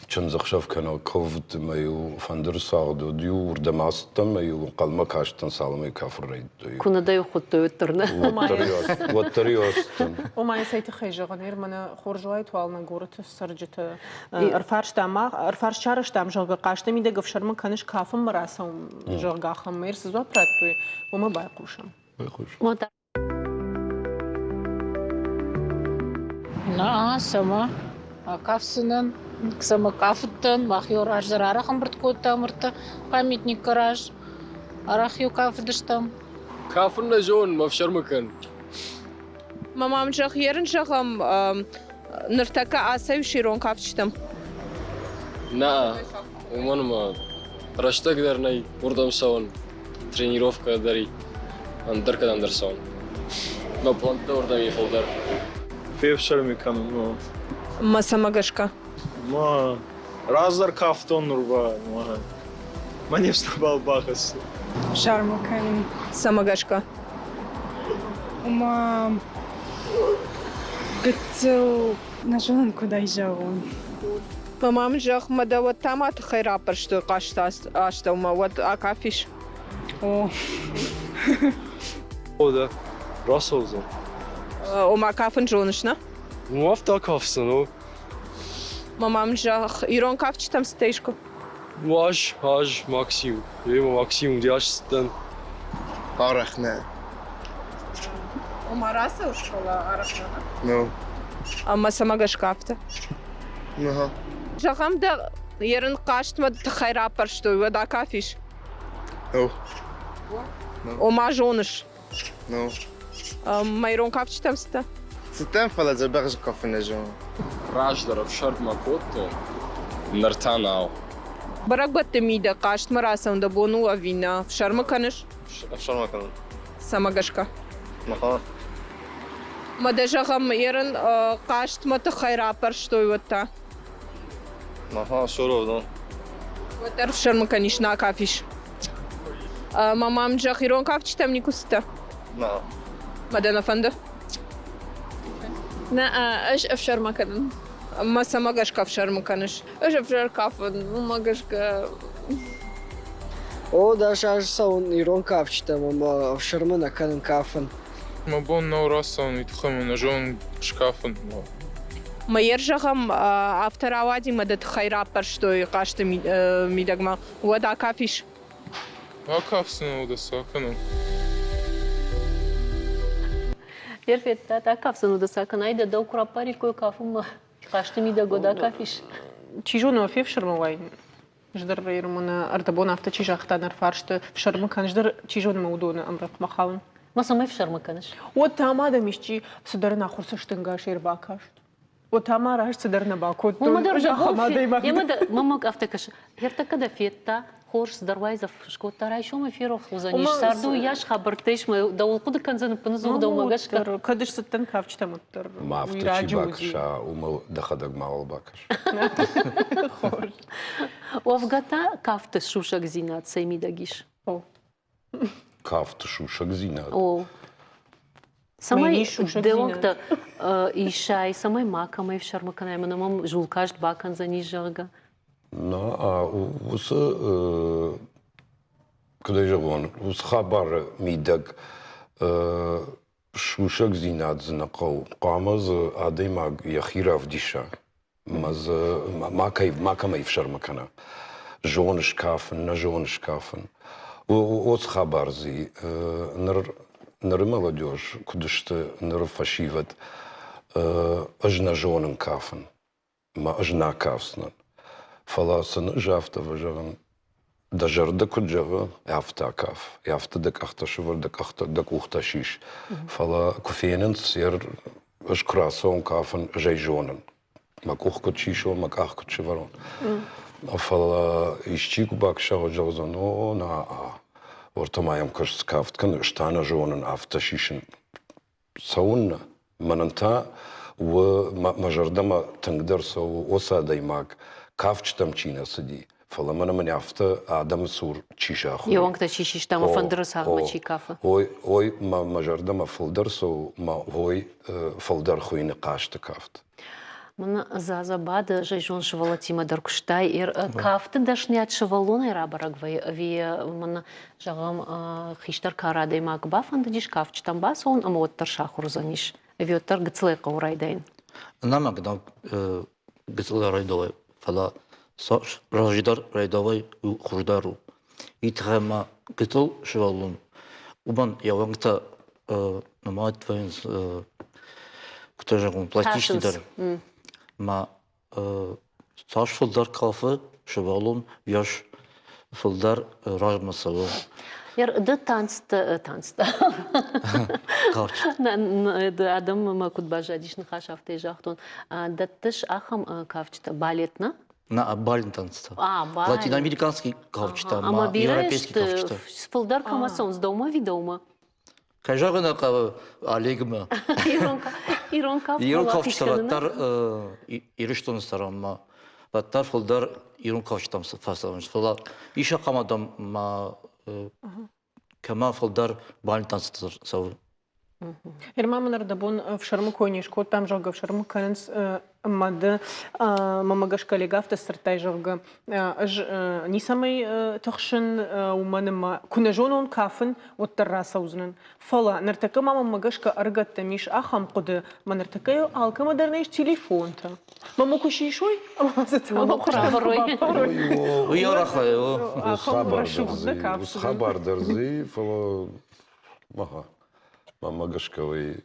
Чинзак шаф канал ковд маю фандерсаудо дюр дамастам маю қалма каштан салмай кафрайд. Куна даю хутто өттірні. Лотериостан. وما سيتي خيجة غنير من خورجوي توالنا غورت سرجت ارفارش تام ارفارش شارش تام جوغ قاشت ميده گفشر من كانش كافم مراسم جوغ خم ميرس زو براتوي وما باقوشم Мота. На сама кафсынан сама кафтан махьор ажрара хамбрт котамрта памятник гараж арахью кафдыштам كافرنا جون ما في شرمكن مامام شخيرن شخم نرتكا آسيو شيرون كافشتم نا ومن ما رشتك درناي وردم سون тренировка дари андерка андерсон ما планта وردم يفولدر Февшер мекану. Ма самагашка. Ма раздар кафтон нурба. Ма нечто балбахас. Шармакан. Самагашка. Ма гцел нажон куда ижавон. Мамам жах мадават тамат хайра паршто каштас аштаума вот акафиш. О. Ода. Рассолзо. Ома кафен жонышна. Муафта кафсано. Мамам жах ирон кафч там стейшко. Ваш, аж Максим. Ема Максим, диашстан. Арахне. Ома раса ушла арахна. Ну. Ама самагашкафта. Ага. Жахам да ерен каштма хайра паршто вот акафиш. Ну. Ома жоныш. Ну. Майрон кафч там ста. ستم فلا زبغش كافي نجوم. راش ضرب شرط ما كوتو نرتاناو Барак баттемида каштма расам да бону авина. Шарма каныш. أفشل ما كان. Самагашка. مخا. Мадажахам ерен каштма хайра паршто вот та. مخا شروع دون. Вот ар шарма канишна кафиш. Мамам жахирон кафч там никуста. لا. Мадана фанда. لا ايش افشر مكان. ما самагашка в шарма каныш. ايش افشر كافن ما قشك. О, даже аж саун ирон кафчтам, ма шармана канан кафан. Мабон наурасан итхам нажон шкафан. Майер жахам авторавади мадат хайра паршто и кашта мидагма. Вот акафиш. Акафсано да сакану. Ерфетта такавсану да сакан айда да украпари кой кафума каштами да года кафиш. Чижоно фев шармавай. Ждар рейрмана артабон авто чижахтанар фаршты в шармы кан ждар чижон маудона амрак махалын. Ма самай в шарма каныш. Вот тама да мишчи сударна хурса штынга шерба кашт. Вот тама раш сударна балкот. Мама да уже бофи. Я мада мама автокаш. Яртака да фетта хорс дарвайзов шкоттара шома фиров хузаниш сарду яш хабартеш ма да улкуда канзан панзу да умагашка. Кадыш саттан кавчтам оттар. ما افتشي باكشا وما دخدق مع باكش Овгата кафта шушак зинат сайми дагиш. كافت شوشك زينات О. Самай делокта ишай самай мака май в шарма канай манамам жулкаш бакан за нижага. نا وس كده جوان وس خبر ميدك شوشك زينات زنقو قامز عادي ما يخيرا في ديشا مز ما كما يفشر مكانا جون شكافن نجون شكافن وس خبر زي نر молодежь кудышты ныр фашиват ажна жонын кафын ма ажна кафснын فلاسن جافت وجرن دجرد كجرا يافتا كاف يافتا دك أخت شفر دك أخت دك أخت شيش فلا كفينن سير أشكراسون كافن جيجونن ما كوخ كتشيشون ما كاخ كتشفرون فلا يشتيك باك شاو جوزن أو نا ورتما يوم كرس كافت كن اشتانا جونن أفتا شيشن سوون مننتا وما جردما تنقدر سو وسادي ماك كافش تم تشينا سدي فلا من يافتا آدم سور تشيشا خو يوانكتا تشيشيش تام فندرس هاغما تشي كافا هوي ما جردما فلدر سو ما هوي فلدر خوي نقاش تكافت من زازا بعد جيجون شوالاتيما دركشتاي كافت داشنيات شوالون رابرق في من جغم خيشتر كارادي ماك بافن دجيش كافش تام باسون اما وتر شاخر زانيش في وتر قتليق ورايدين نعم قدام قتل رايدوي فلا صار راجدار رايدوي وخردارو يتخما قتل شوالون وبن يوانكتا نمايت فينز كتجاكم بلاستيشتي دار ما صار فلدر كافة شوالون ياش فلدر راج مسوي ير ده تانست كارش ده آدم ما كنت باجاديش نخاش أفتي جاختون ده تش أخم كافشتا باليتنا نا بالين تانست بالين латиноамериканский кавчта ама европейский кавчта фылдар камасон с дома видома кажагына кава алегма Ирон кафт. Ирон кавчта ваттар ириштон старамма. Ваттар фолдар ирон кавчтам фасамш. Фола иша камадам ма кама фолдар бальтан сау. Ирмаманар дабун в шарму кониш, кот там жога в шарму канц мад мамагаш коллега в тестертай жога. Не самый тохшин у мене кунажон он кафен от терраса узнан. Фала нартака мама магашка аргат тамиш ахам куды манартакаю алка модернейш телефон-то. Мама кушишой? Мама кушаварой. Уярахай, хабар дерзи, фала маха. Мама гашкавый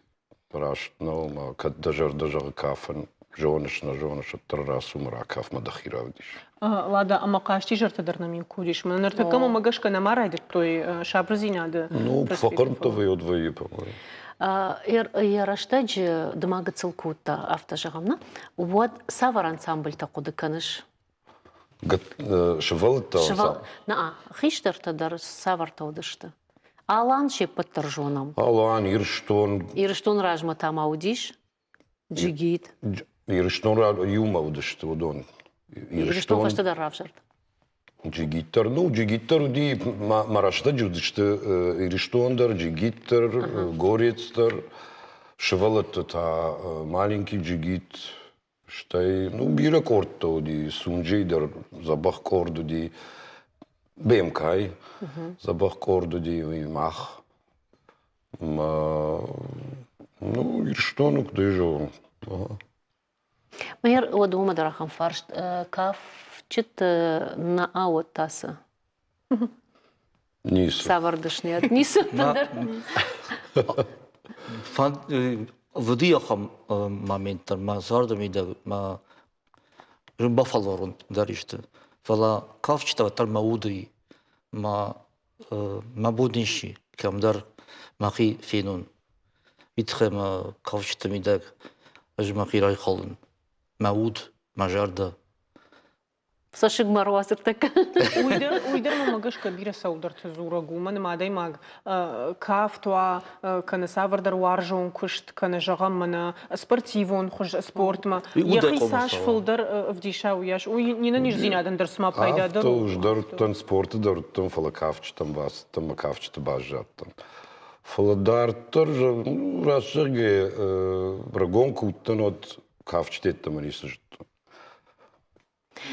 раш, но ма кад дажар кафен, жониш на жониш от раз умра каф мадахиравдиш. Лада, ама кашти жарта дарнамин кудиш. Манартака мама гашка намарайдет той шабрзинады. Ну, факыртовый одвои, по-моему. Яраштач дымага цылкута автожағамна. Вот савар ансамбль тақуды каныш. Шывалыта ансамбль? На, хиштарта дар савар таудышты. Алан ше подтържонам. Алан, Ирштон. Ирштон ражма там аудиш? Джигит. Ирштон юма удышты удон. Ирштон фашта дар равжарт. Джигиттар, ну, джигиттар уди марашта джудышты Ирштондар, джигиттар, горецтар. Шывалыта та маленький джигит. Штай, ну, бира корта уди, сунджейдар, забах корду ди. БМК, забах корду ди мах. Ну, Ирштону куда же? Майер одума дарахам фарш каф чит на аот таса. Нису. Савардышнет. Нису. Фан вдиахам моментар ма зардамида ма рыбафалорун даришты. Фала кавчта ваттар мауды ма будниши камдар махи фенун. Итхем кавчта мидаг ажмахи райхалын. Мауд мажарда. Сашиг маруазыр так. Уйдер мамагашка бира саударты зурагу. Маны мадай маг кафтуа каны савардар варжон кушт каны жағам мана спортивон хуж спортма. Яхи саш фылдар вдиша уяш. Уй нина ниш зинадан дырсма пайдадар. Авто уж даруттан спорты даруттан фала кавчтан бас, там кавчты бажаттан. Фала дартар расшырге брагон куттан от кавчтеттан манисыжт.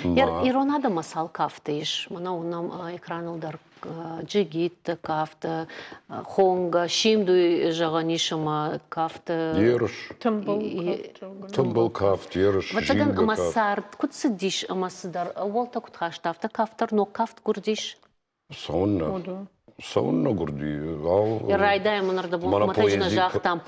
Иронада масал кафтыш. Мана унам экранылдар джигит кафта, хонга, шимду жағанишыма кафта. Ерыш. Тымбыл кафт, ерыш, Ватсаган жинга кафт. амасарт, кутсыдиш амасыдар, волта кутхаштафта кафтар, но кафт гурдиш. Саунна. Саунна гурди. Райда емонарда бұл матайжына жақтам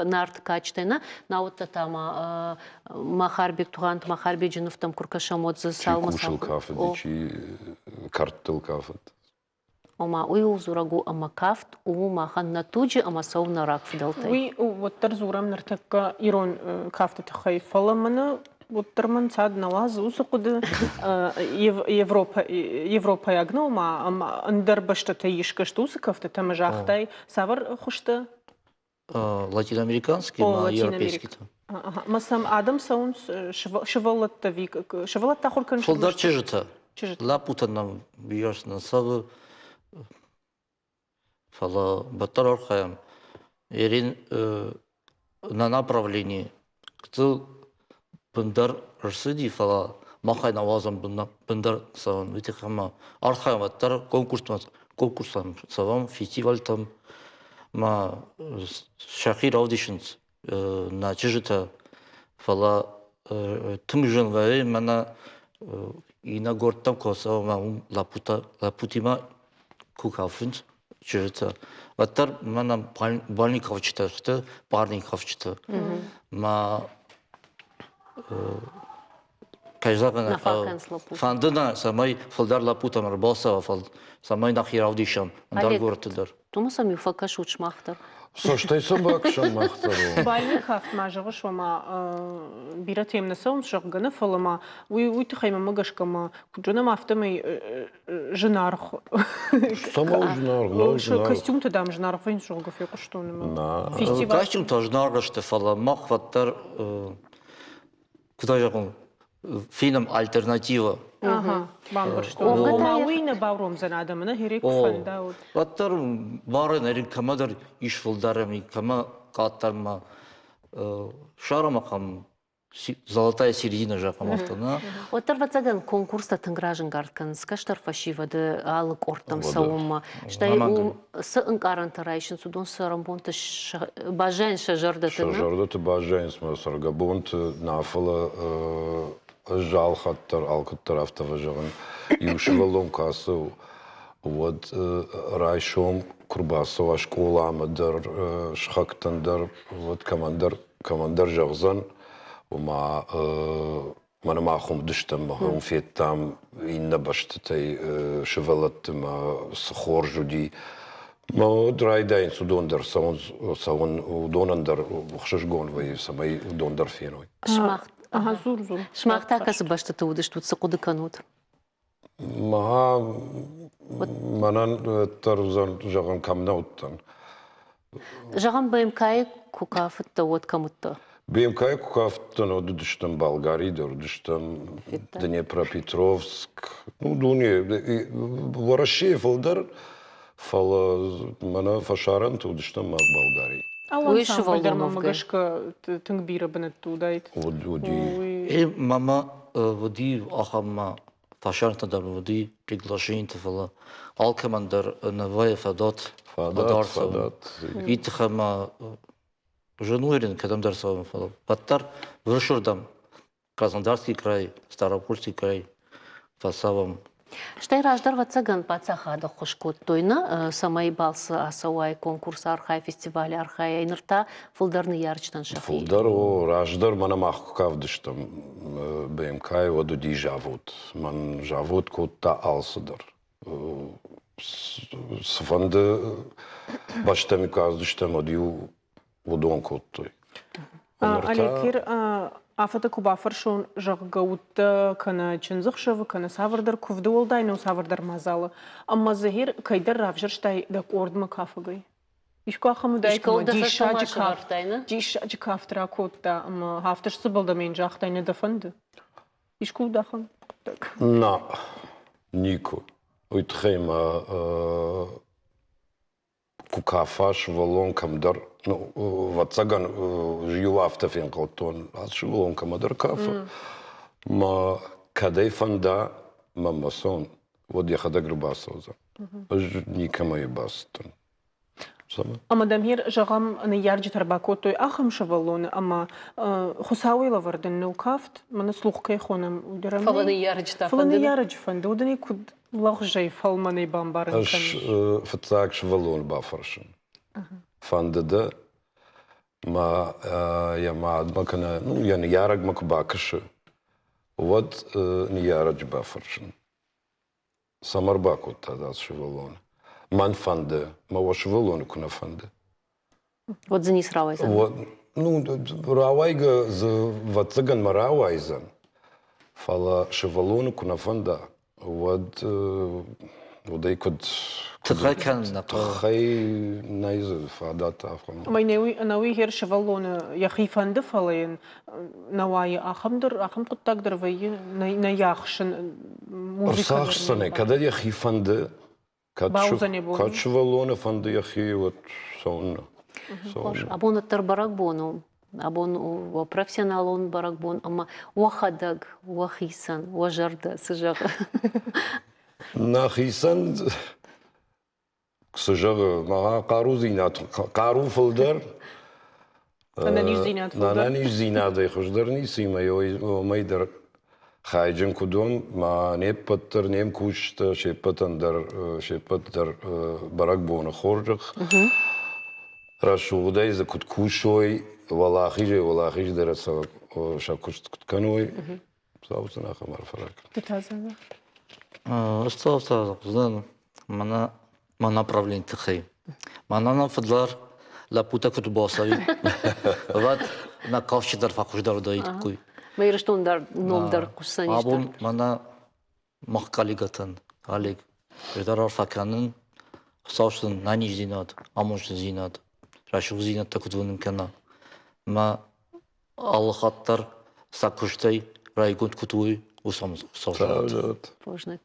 нарт качтайна, науытта тама Махарбек туғант, Махарбек жыныфтам күркашам отзы салма Кушал кафт, дичи карттыл кафт. Ома уйыл зурагу ама кафт, махан натуджи ама сауна рак фидалтай. Уй, вот тарзурам нартакка ирон кафта тахай фаламана, вот тарман цад налаз усукуды Европа ягнал, ма андер башта таишка штусы кафта там жахтай, савар хушта? Латиноамериканский, ма европейский. Масам Адам саунс шывалатта вик, шывалатта хуркан Фолдар чижита. Лапутанам бияш на сагы. Фала баттар архаям. Ерин на направлении. Кто бындар рсыди фала махай навазам бындар саван. Витихама архаям баттар конкурстан савам фестиваль там. Ма Шахир аудишнс на чижита фала тымжын вай мана ина гортам косава ма лапутима кукафынс чижита ваттар мана бальников читашты парников чита ма кайзагана фандына самай фалдар лапутамар баса фал самай нахир аудишам дар гортдар Тумасам юфакаш учмахтар. Соштайсо бакшам махтару. Бальник хафт мажығы шома бира темна саун шағғаны фалама. Уй тахайма магашкама. Куджана мафтамай жинарх. Само жинарх. Костюм-то дам жинарх. Вайн шоғға феку что нема. Костюм тоже наргашты фала махваттар куда же фильм альтернатива. Ага, бамбар что. Мауина бауром занадамына херек фанда. Ваттар бары нерин камадар иш фулдарами кама каттарма шарамахам золотая середина жақам автона. Отыр ватсаган конкурста тыңгражын гарткан скаштар фашивады алык ортам саума. Штай у сың карантарайшын судон сарамбонты бажен шажардатыны. Шажардаты бажен сма саргабонт нафала жал хаттар алкыттар автоважаган юшывалом касы вот райшом курбасова школамыдыр шхактандар вот командар жагзан وما ما معهم دشتم هم في التام ينبشت تي شغلت ما صخور جدي ما درايدين سودوندر سون ودونندر وخشش جون وي سماي ودوندر فينوي شماخت زور شماختا كاس باشت تودش تسقود كانوت ما ترزن جغن كم نوتن جغن بيمكاي كوكافت توت كمتا БМК куkaftano дudishtam Болгарии, дудishtam Днепропетровск. Ну, дуне, Ворошеев алдар, фала, мана фашаран, дудishtam мак Болгарии. Алан сам вальдар мамагашка тынгбира бенет тудайт. Води. Мама води ахама фашаран тадар води приглашение фала. Алкамандар навая фадат. Фадат. Итхама Женуэрин, когда дарсовым фалом. Паттар вышурдам. Краснодарский край, Ставропольский край, фасавам. Штай раждар ватсаган пацахада хошкот тойна самай балсы асауай конкурс архай фестиваль архай айнырта фулдарны ярчтан шахи. Фулдар о раждар мана махкавдыштам БМК одуди жавут. Ман жавут котта алсыдар. Сфанды баштами каздыштам одию Удон коттой. Алекир афата кубафар шон жаггаутта кана чынзыхшавы кана савардар кувды олдайны савардар мазалы. Амма захир кайдар равжар штай дак ордма кафагай. Ишко ахаму дайкма диша жикафтра котта амма хафташ сыбылда мен жақтайны дафанды. Ишко дахам. На, Нико. Уйтхейма кукафаш валон камдар. Ну, ватсаган жил автофин колтон, аз шиволон камадар кафа. Ма кадай фанда мамасон, вот я хада грибасоза. Никама и бастон. Ама дамир жагам на ярджи тарбакотой ахам шавалон, ама хусауила варден нукафт, мана слухкай хонам удирам. Фаланы ярджи тафанды. Фаланы ярджи фанды, удани куд лахжай фалманы бамбарын каниш. Аш фатсаг шавалон бафаршин. Фандада ما يا ما كنا نو يعني يارق ما كباكش ود نيارج بافرشن سمر باكو تاع شوالون من فند ما هو شوالون كنا فند ود زنيس راويزن ну راويغ ز ватсаган мараويزن فلا شوالون كنا فند ود وده يكون تخي نايز فادات أفهم. ما ناوي هير شغلون يخيفان دفلين نواي أخم قد تقدر في نياخشن موسيقى. أرسخ كذا يخيفان ده كات شغلون فند يخي وتسون. أبون التربرك بونو. أبون وبروفيسيونالون برك بون أما وخدق وخيسان وجرد سجق. نخيسان سجق ما قارو زينات قارو فلدر أنا نيش زينات يخش درني سيما يو ما يدر خايجن كدوم ما نيبتر نيم كوشت شيبتر برك بون خورجخ راشو ده إذا كنت كوشوي ولا خيج درس شاكوشت كنوي صوتنا خمر فرق. تتازن. Остался знаю, мана направление тихий. Мана на футлар لا بوتا كنت باصاوي بعد نقاش در فقش در دايت كوي ما يرشتون در نوم در قصة أبون نشتر منا مخكالي قطن عليك بدر فكانن صاشتن ناني زينات أموش زينات راشوق زينات تكتبون كنا ما الله خاطر ساكوشتي رايكون كتوي وسامز صاشت Бужник.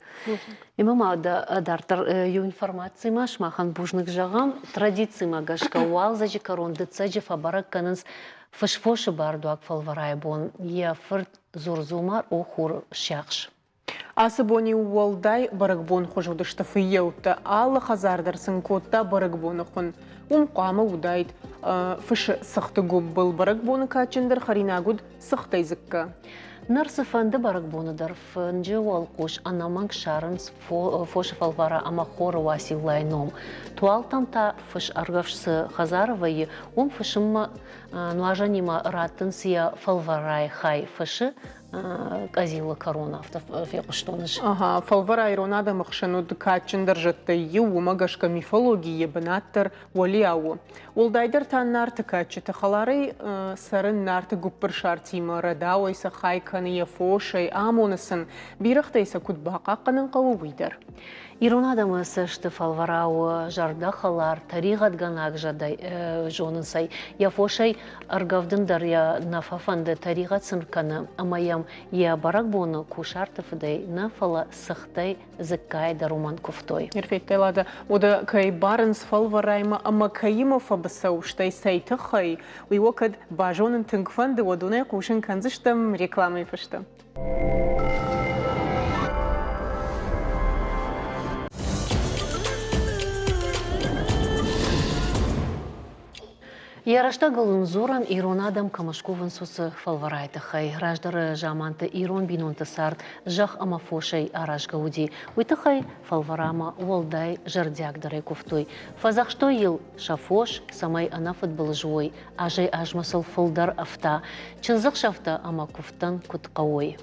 Имама да дартар ю информации маш махан бужник жагам традиции магашка уал за жикарон дцаджи фабарак канс фашфош бардуак фалварай бон я фырт зурзумар охур шахш. Асыбони уалдай барагбон хожуды штафыеута алла хазардар сынкотта барагбоны хон. Қамы удайд фыш сықты губ был барагбоны качындар харинагуд сықты зыкка. Нарсыфанды барагбоныдар фынжы уалқуш анаманг шарынс фош фалвара ама хоры василайном. Туалтам та фыш аргавшсы хазаровайы он фышымма нуажанима ратынсия фалварай хай фышы казила корона автофеқыштоныш. Ага, фалвара иронада махшану дкачындар жатты ю магашка мифология бынаттар валиау. Улдайдар таннар тыкачы тахалары сарын нарты гуппыр шартима радауайса хайканы фошай амонысын бирақтайса кутбақа қанын қауыйдар. Иронадамы сышты фалварау жардахалар тарихат ганак жадай жонынсай. Я фошай аргавдындар я нафафанды тарихат сынканы амаям я баракбоны кушартыфыдай нафала сыхтай зыккай даруман куфтой. Ерфектайлады, ода кай барынс фалварайма ама кайимов абысау штай сайты хай. Уйвокад бажонын тынгфанды одунай кушын канзыштым рекламай фышты. Ярашта галунзуран иронадам камашкован сусы фалварайты хай. Раждары жаманты ирон бинонты сарт жах амафошай араш гауди. Уйты хай фалварама уалдай жардягдары куфтой. Фазах что ел шафош самай ана футбол жой. Ажай ажмасыл фалдар афта. Чынзах шафта ама куфтан кутқауой.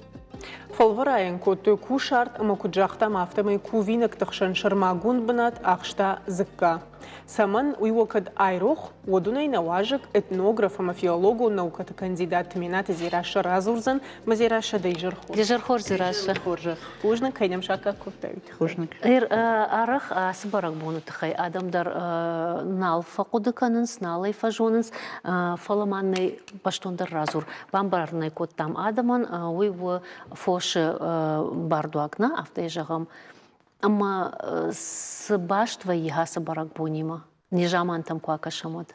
Фалварайын көтті кушарт ама куджақтам автомай кувинок тықшын шырмагун бынат ақшта зыкка. Саман уйвокад айрух, одунай наважык этнограф ама филологу наукаты кандидат минаты зираша разурзан, ма зираша дейжырхор. Дейжырхор зираша. Хужнак хайнам шака көптәвит. Хужнак. Арах асыбарак боны тахай адамдар нал фақуды канынс, налай фажонынс, фаламаннай баштондар разур. Бамбарнай коттам адаман, уйвы фоши бардуакна, автай жағам. Ама сыбаш твои хаса барак бонима, не жаман там куака шамот.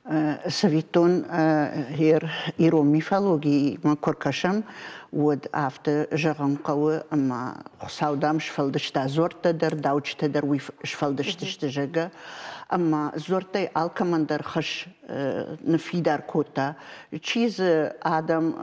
Савитон хер иро мифологии ма коркашам вот авто жаган кавы ама саудам шфалдышта зорта дар даучта дар уй шфалдышта жага ама зортай алкамандар хаш нафидар кота чиз адам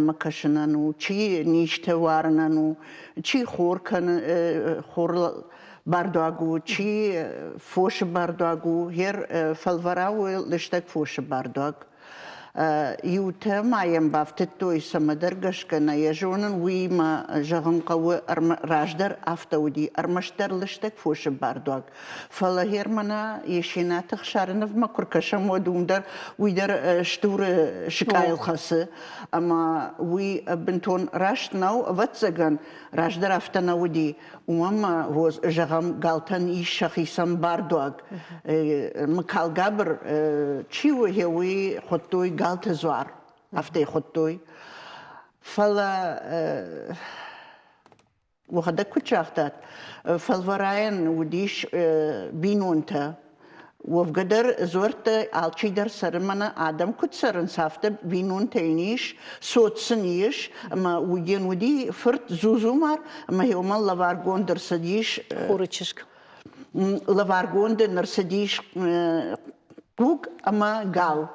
макашанану чи ниште варнану чи хоркан хор Бардуагу, чи фош бардуагу, хер фалварау лиштак фош бардуаг. Юта маем бафтет той самадыргашка на ежонын уйма жағынқауы раждар автауди армаштар лиштак фош бардуаг. Фала хермана ешенатық шарынов макуркашам одумдар уйдар штуры шикайлхасы. Ама уй бентон раштнау ватсаган раждар автанауди. Умама воз жағам галтан ишахисам бардуаг. Макал габр чиво хеуи хоттой галта зуар. Афтай хоттой. Фала وهذا كتشافتات فالوراين وديش بينونتا وفقدر زورت الشيدر سرمنا آدم كت سرن سافته بينون تينيش صوت سنيش اما وين ودي فرت زوزومار اما هيوما لافارغون در سديش خورچشك لافارغون در سديش كوك اما قال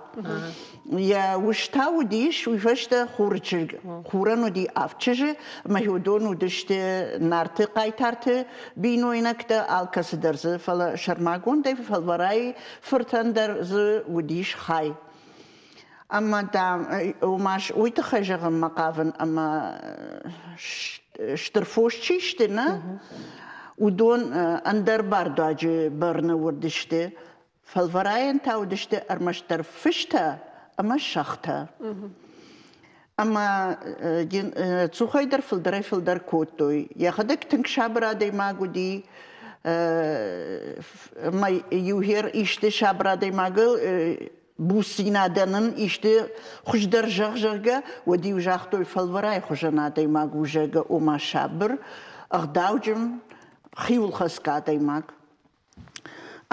يا وشتا وديش ويفشتا خورچج خورانو دي افچج ما هودون ودشت نارت قايتارت بينو ينكتا الكاس درز فلا شرماغون دي فالوراي فرتان درز وديش خاي اما دام وماش ويتخجغ مقافن اما شترفوش تشتنا ودون اندر بارداج برنا وردشت فالفراين تاو دشت أرمشتر فشتا أما شختا أما تسوخيدر فلدر كوتوي ياخدك تنكشابرا دي ما قدي ما يوهر إشتي شابرا دي ما قل بوسينا دنن إشتي خجدر جغجغا ودي وجاختوي فالفراي خجنا دي ما قوجغا وما شابر أغداوجم خيول خسكا دي ما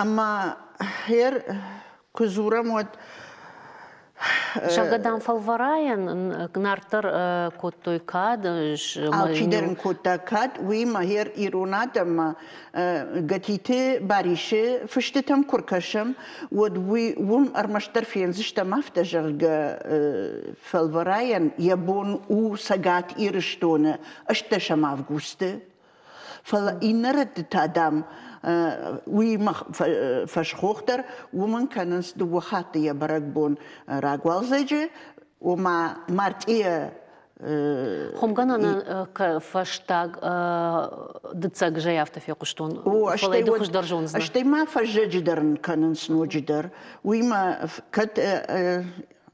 أما هير كزورة موت Шагадан фалвараян гнартар коттой кад. Алчидерн котта кад, уи махер иронадам гатите барише фыштетам куркашам, вот уи вум армаштар фензиштам афтажарга фалвараян ябон у сагат ирштоне, ашташам августе. Фала иннерет тадам وی فشخوختر ومن کننس دو وقت یا برگ بون راگوال زیجه و ما مرتیه خمگانا فشتاگ دتساگ جایفته فی قشتون فلای دو خوش درجونزن اشتی ما فجدرن کننس نوجدر وی ما کت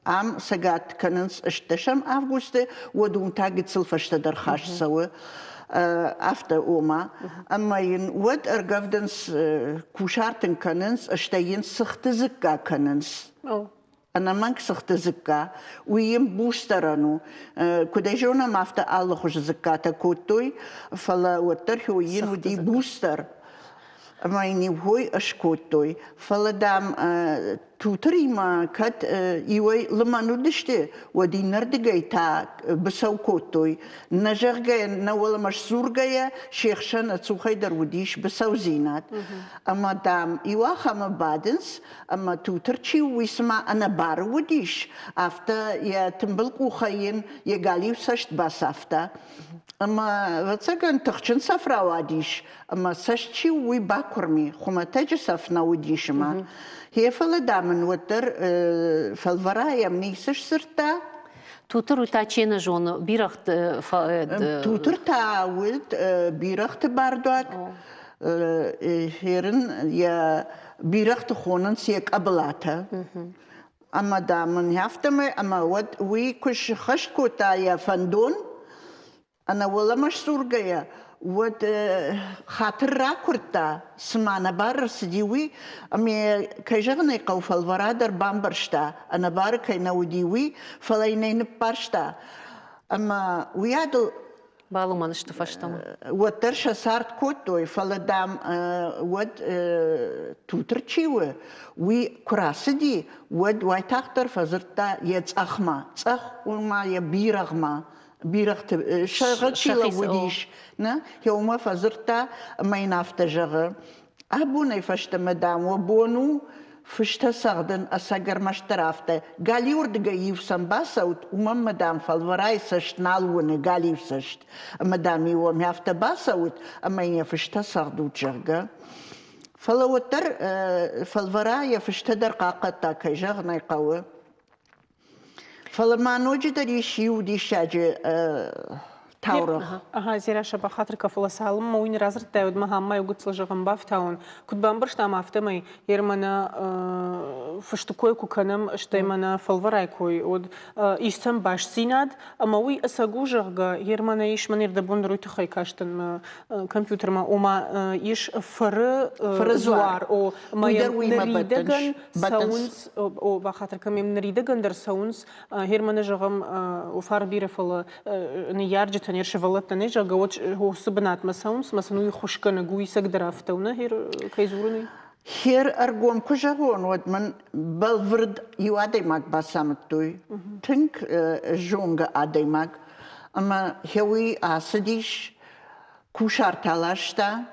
عام سگات کننس اشتشم آفگوسته و دون تاگت سلفشت در خاش سوه after Oma, amma in wat ergavdens kusharten kannens, ashtayin sichte zikka kannens. Ana mank sichte zikka, uyim boosteranu, kudejona mafta alla khush zikkata kutui, fala watter huyin udi booster. Amma ini hui ashkutui, fala dam tutri ma kat iway lamanu dishte wadi nardigay ta bisaw kutui najargay na wala mashzurgaya sheikh shan atsukhaydar wadish bisaw zinat amma dam iwa khama badens amma tuterchi wisma ana bar wadish after ya timbulku khayin ya galiw sasht basafta amma vatsagan takhchin safra wadish amma sashchi wi bakurmi khumataj safna wadishma هي فلدامن وتر فالفرايا منيسش سرتا توتر وتاچينا جون بيرخت توتر تاود بيرخت باردوك هيرن يا بيرخت خونن سيك قبلاتا اما دامن هفتم اما ود وي كش خشكو تا يا فندون انا ولا مش سورجيا ود خاطر راكورتا سمعنا بار سديوي امي كيجغني قوف الورادر بامبرشتا انا بارك نوديوي فلاينين بارشتا اما ويادو بالو ما نشتفشتم وترشا صارت كوتوي فلدام ود توترتشيوه وي كراسدي ود واي تاختر فزرتا يتصخما صخ وما يبيرغما بيرخت شغل شيلا وديش نا يوم فزرتا ما ينافتجغ ابونا يفشت مدام وبونو فشتا سغدن اساگر مشترافته قال يورد يفسن باسوت ومم مدام فالوراي سشت نالون قال يفسشت مدام يوم يافت باسوت اما يفشتا سغدو جغ فلوتر فالوراي فشتا درقاقتا كيجغ نيقوه فلما نوجد ريشيو دي شاجة تاورخ زيرا شبا خاطر كفلا سالم وين رازر تاود ما هم ما يقول سلجهم بافتاون كنت بامبرش تام افتمي يرمنا فشتكوي كوكنم اشتيمنا فالوراي كوي ود يشتم باش سيناد اما وي اساغوجغ يرمنا يش منير دبون روي تخي كاشتن كمبيوتر ما وما يش فرزوار او ما يريدغن ساونز او بخاطر كم يريدغن در ساونز يرمنا جغم وفار بيرفل نيارج تنير شفلت نيجا قوت هو سبنات مساونس مثلا يخشكنا قوي سقدر افتونا هير كيزورني هير ارغوم كجاون ودمن بالفرد يوادي ماك باسامتوي تنك جونغ ادي ماك اما هوي اسديش كوشار تالاشتا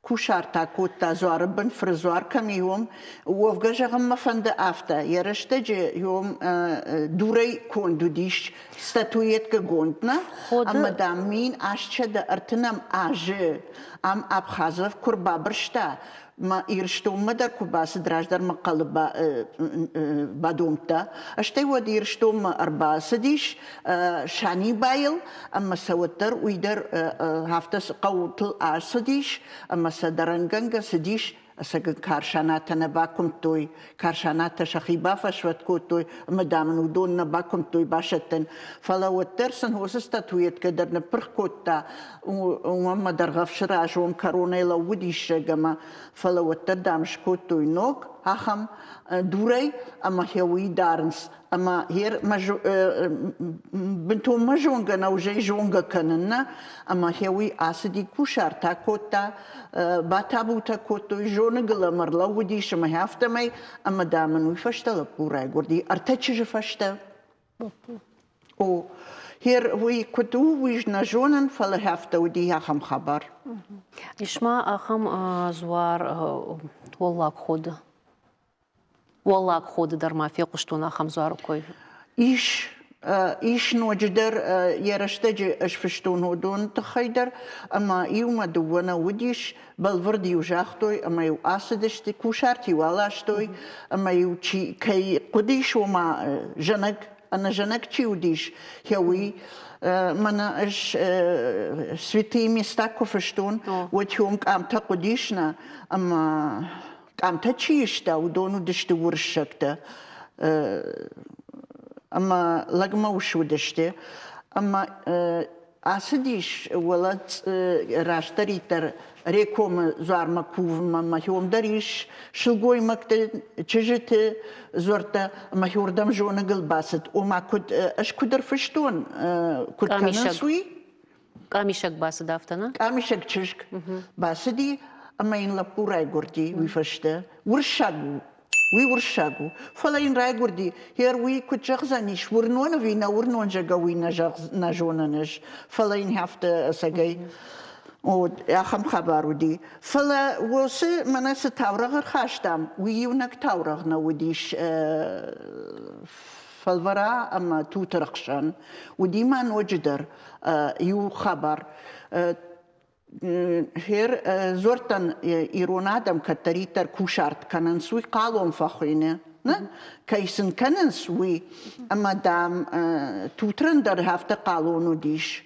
كوشارتا كوتا زواربن فرزوار كم يوم وفجأة غم فند أفتا يرشتجي يوم دوري كون دوديش ستاتويت كجوندنا أما دامين أشتد أرتنام أجي أم أبخازف كربا برشتا ما يرشتوم مدر كوباس دراج در مقلب بدومتا اشتي ود يرشتوم أربعة سديش شاني بايل أما سوتر ويدر هفتس قوتل سديش أما سدرنجنج سديش سجن كارشانات أنا باكم توي كارشانات شخي بافشوت كوتوي مدام ودون باكم توي باشتن فلو الترسن هو سستاتويت كدر نبرخ كوتا وما درغف شراج ومكروني لو وديش جما فلو التردامش كوتوي نوك هخم دوري أما هوي دارنس أما هير بنتو مجونغا نوجي جونغا كننا أما هوي أسدي كوشار تا كوتا باتابوتا كوتو جونغلا مرلا وديش ما هافتمي أما دامن ويفشتل بوراي قردي أرتجج فشتل أو هير وي كتو ويجنا جونن فلا هافتا ودي هاخم خبر يشما أخم زوار والله خود والله خود در ما في قشتونا خمزار كوي إيش نوجدر يرشتجي أشفشتون هدون تخيدر أما يوم دونا وديش بالوردي وجاختوي أما يو آسدشتي كوشارتي والاشتوي أما يو تشي كي قديش وما جنك أنا جنك تشي وديش هوي منا إيش سويتي مستاكو فشتون وتيوم قام تقديشنا أما قام تشيشتا ودونو دشتي ورشكتا أما لقما وشو دشتي أما أسديش ولد راشتري تر ريكوم زوار مكوف ما هيوم داريش شلقوي مكتل تجت زورتا ما هيوردم جونا قلباسد وما كد أش كدر فشتون كد كنسوي كاميشك باس دافتنا كاميشك تشك باسدي أما إن لبوراي قردي ويفشتا ورشاقو ورشاقو فلا إن راي قردي هير وي كد جغزانيش ورنون فينا ورنون جاقوينا نجونانش فلا إن هافتا ساقاي وأخم خبارو دي فلا وسي مناس تاورغ خاشتام ويونك تاورغنا وديش فالورا أما توترقشان ودي ما نوجدر يو خبر هير زورتن إيرونادم كتريتر كوشارت كانن سوي قالون فخوينه كيسن كانن سوي أما دام توترندر هافت قالونو ديش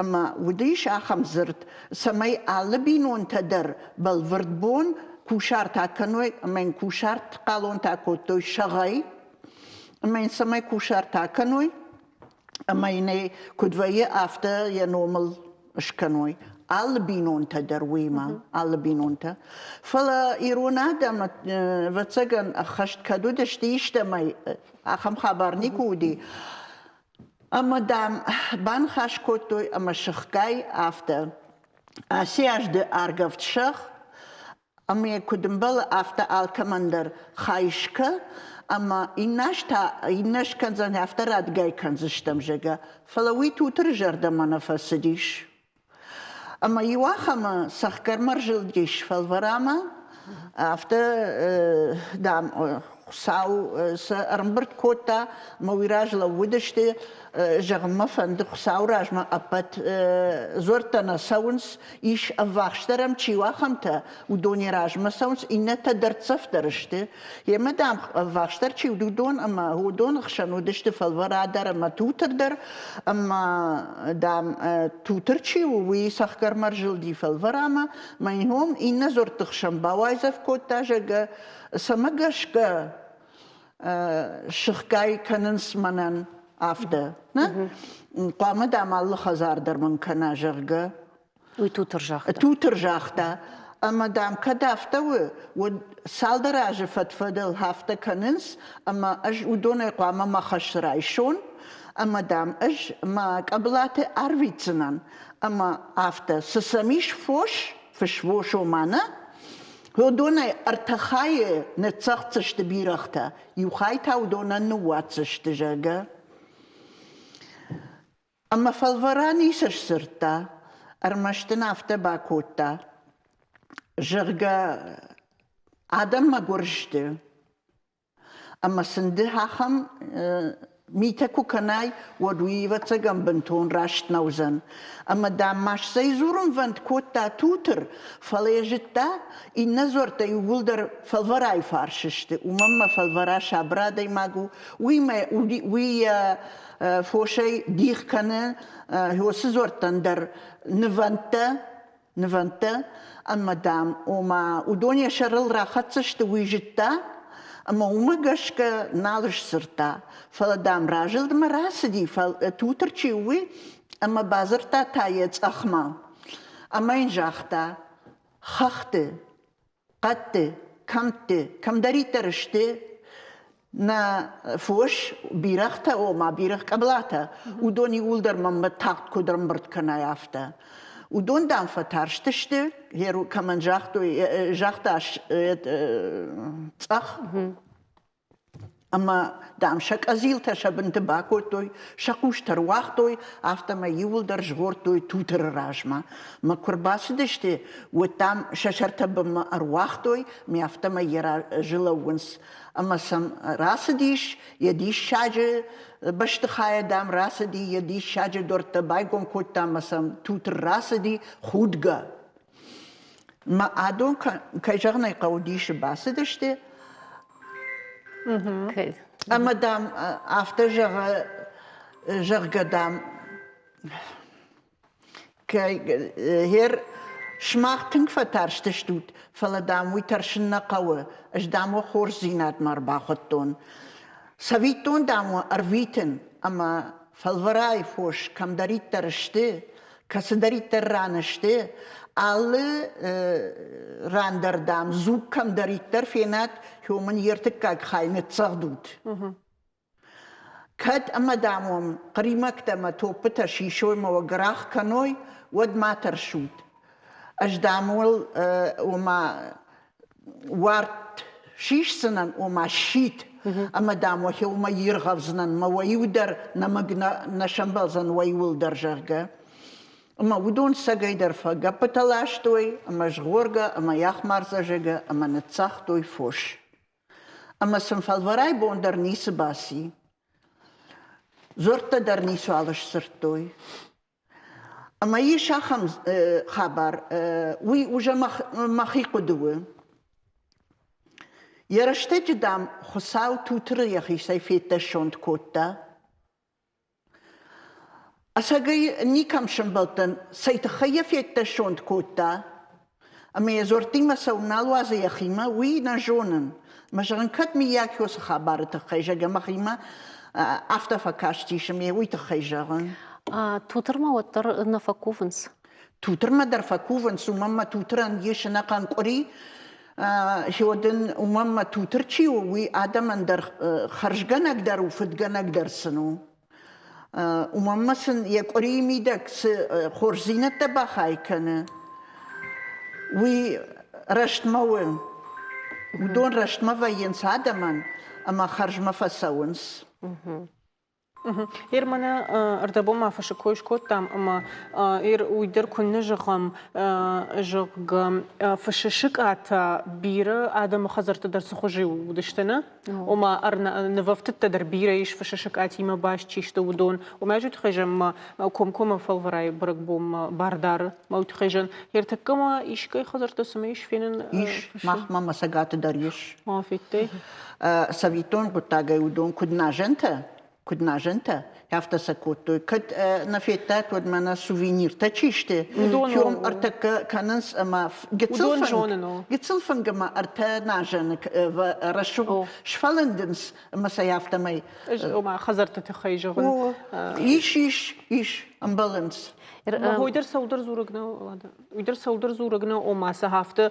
أما وديش أخم زرت سمي عالبينون تدر بالوردبون كوشارت هكنوي أما كوشارت قالون تاكوتو شغاي أما سمي كوشارت هكنوي أما يني كدوية أفتا ينومل اشكنوي Albinonte der Wima, Albinonte. Fala Ironada وتسجن أخشت كدود اشتيشت ما أخم خبرني كودي. أما دام بان خش كتوي أما شخكاي أفتا أسياج د أرجفت شخ أما يكدم بل أفتا الكمندر خايشكا أما إناش كان زن أفتا راد جاي كان زشتم جا فلوي توترجر دمنا فسديش. أما يواخم سخكر مرجل ديش فالوراما أفتا دام خساو سأرمبرت كوتا مويراج لو ودشتي جغم فندق خساو راجما أبت زورتنا ساونس إيش أفاخشترم تشي واخمتا ودوني راجما ساونس إنا تدرت سفترشتي يا مدام أفاخشتر تشي ودون أما هو دون خشان ودشتي فالورا در أما توتر در أما دام توتر تشي ووي سخكر مرجل دي فالوراما ما ينهم إنا زورت خشان باوايزف كوتا جغا سمجشك شخكاي كننس منن أفدا قام دام الله خزار در من كنا جرجا وتوترجاختا أما دام كدافتا وسال دراجة فتفدل هافتا كننس أما أج ودون قام ما خش رايشون أما دام أج ما قبلات أرويتسنان أما أفتا سسميش فوش فشوشو مانا هو دونا ارتخاي نتصختش تبيرختا يوخاي تاو دونا نواتش تجاجا أما فالوراني سش سرتا أرمشتنا أفتا باكوتا جرجا آدم ما قرشت أما سندها خم ميتكو كناي ودوي وتسجن بنتون راشت نوزن أما دام ماش سيزورن فانت كوتا توتر فليجتا إن زورتا يقولدر فالوراي فارششت ومما فالورا شابرا داي ماغو وي فوشي ديخ كان هو سزورتن در نفانتا نفنتا أما دام وما ودونيا شرل راحتش تويجتا أما وما قشك نالش سرتا فلدام راجل دم راسدي توتر تشيوي أما بازرتا تايت أخما أما إنجاختا خخت قد كم داري ترشتي na foš birachta o ma birach kablata udon yulder mam tagt kudram bert kana yafta udon dan fatarsteste heru kaman jachto jachta tsach ama dam shak azil ta shabn tabakotoy shakush tarwachtoy afta ma yulder jgortoy tuter rajma ma kurbasdeste wetam shasharta bam arwachtoy mi afta ma yera jilawns أما سم راسديش يديش شاجة بشتخايا دام راسدي يديش شاجة دورت بايقوم كوتا أما سم توتر راسدي خودغا ما عادون كيجغنا يقوديش باسدشتي أما دام أفتر جغ دام كي هير شماختنك فتارشتشتوت فلدام ويترشنا قوة اش دامو خور زينات مرباختون سويتون دامو أرويتن أما فالوراي فوش كم داريت ترشتي كسداريت ترانشتي alle rander dam zoek kam daritter fenat human yertek kak khaynet sagdut kad amadamum qrimak tama topta shishoy ma wagrach kanoy wad mater shoot أجدامول وما وارت شيش سنن وما شيت أما دامو هي وما يرغب زنن ما ويودر نمجنا نشمبل زن ويولدر جرجا أما ودون سجيدر فجا بتلاشتوي أما جغورجا أما يخمر زجا أما نتصختوي فوش أما سنفالوراي بوندر نيس باسي زرت در نيسو علش سرتوي أما يشاخم خبر وي وجا مخي قدوة يرشتج دام خساو توتر يخي سيفيتا شونت كوتا أساقي نيكم شنبلتن سيتخيا فيتا شونت كوتا أما يزورتي ما سونال وازي يخيما وي نجونن ما جرن كت مياك يوس خبر تخيجا جمخيما أفتا فكاشتي شمي وي تخيجا توتر ما وتر نفكوفنس توتر ما در فكوفنس وماما توتر ان يشنا كان قري هودن وماما توتر تشي وي ادم اندر خرجنا قدر وفدقنا قدر سنو وماما سن يقري ميدك خورزينة تباخاي كان وي رشت موين ودون رشت ما فينس ادمان اما خرج ما فساونس إيرمانا أردبو ما فشكويش كوتام أما إير ويدر كن جغم جغ فششك آتا بيرة آدم خزر تدر سخوجي ودشتنا وما أرنا نففت تدر بيرة إيش فششك آتي ما باش تيشتو ودون وما يجو تخيجم كوم فالوراي برق بوم باردار ما يتخيجن يرتكما إيش كي خزر تسمى إيش فينن إيش ما مساقات داريش ما فيتي سويتون قطاقي ودون كدنا جنتا يافتا سكوتو كد نفيتات ود مانا سوفينير تاتشيشتي يوم ارتك كاننس اما جتسلفن جما ارتا ناجن رشو شفالندنس اما سيافتا ماي وما خزرت تخيجون ايش امبالانس هو يدر سولدر زورغنا او ما سهافته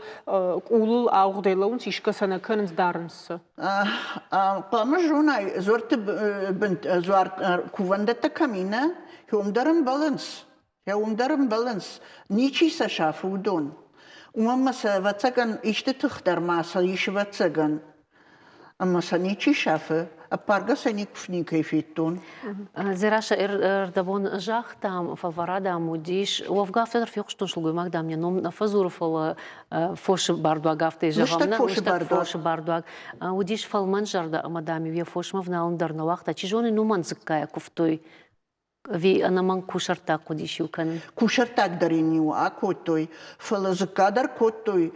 قولل اوغديلون سيشكا سنه كنز دارنس قامجونا زورت بنت زوار كوفندت كامينا يوم درم بالانس نيشي سشافو دون وماما سواتسغن اشت تختار ما سيشواتسغن اما سنيشي شافه أبارجا سنيكفني كيفيتون. زراعة إردبون جاخ تام فالورادة موديش وفقاف تدر في قشطون شلقوا ماك دام ينوم نفزور فال فوش باردواق قافتي جغمنا مشتك فوش باردواق وديش فالمنجر دا أما دامي ويا فوش مفنالن درنا وقتا تيجوني نومان زكايا كفتوي في أنا من كوشرتاك وديش يوكن كوشرتاك داريني وأكوتوي فلزكادر كوتوي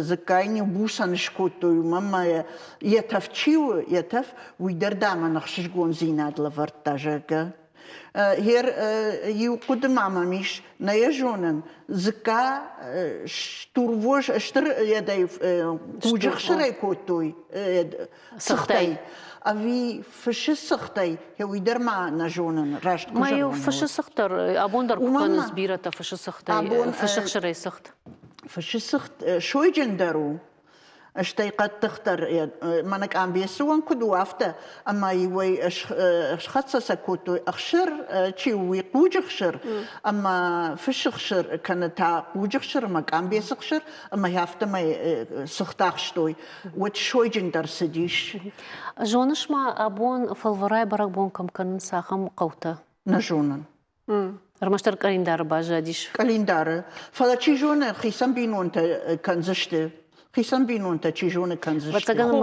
زكايني بوسانش كوتوي ماما يتف ويدر داما نخشش جون زيناد لفرتاجك هير يقدم عماميش نيجونن زكا شتروج اشتر يدي توجخ شري كوتوي سختي أبي فش سختي هو يدر مع نجونن راشت ما يو فش سختر أبوندر كان سبيرة فش سختي فش شري سخت فش سخت شوي جندرو اشتي قد تختار منك عم بيسوان كدو عفته اما يوي اشخاص سكوتو اخشر تشي ويقوج اخشر اما فش اخشر كانت قوج اخشر ما عم بيسخشر اما يافته ما سخت اخشتوي وتشوي جندر سديش جونش مع ابون فالوراي برك بون كم كان ساخم قوته نجونن رمشتر كالندار باجاديش كالندار فلا تشي جون خيسم بينو انت كان زشته خيسم بينو انت تشيجون كنزش بتجن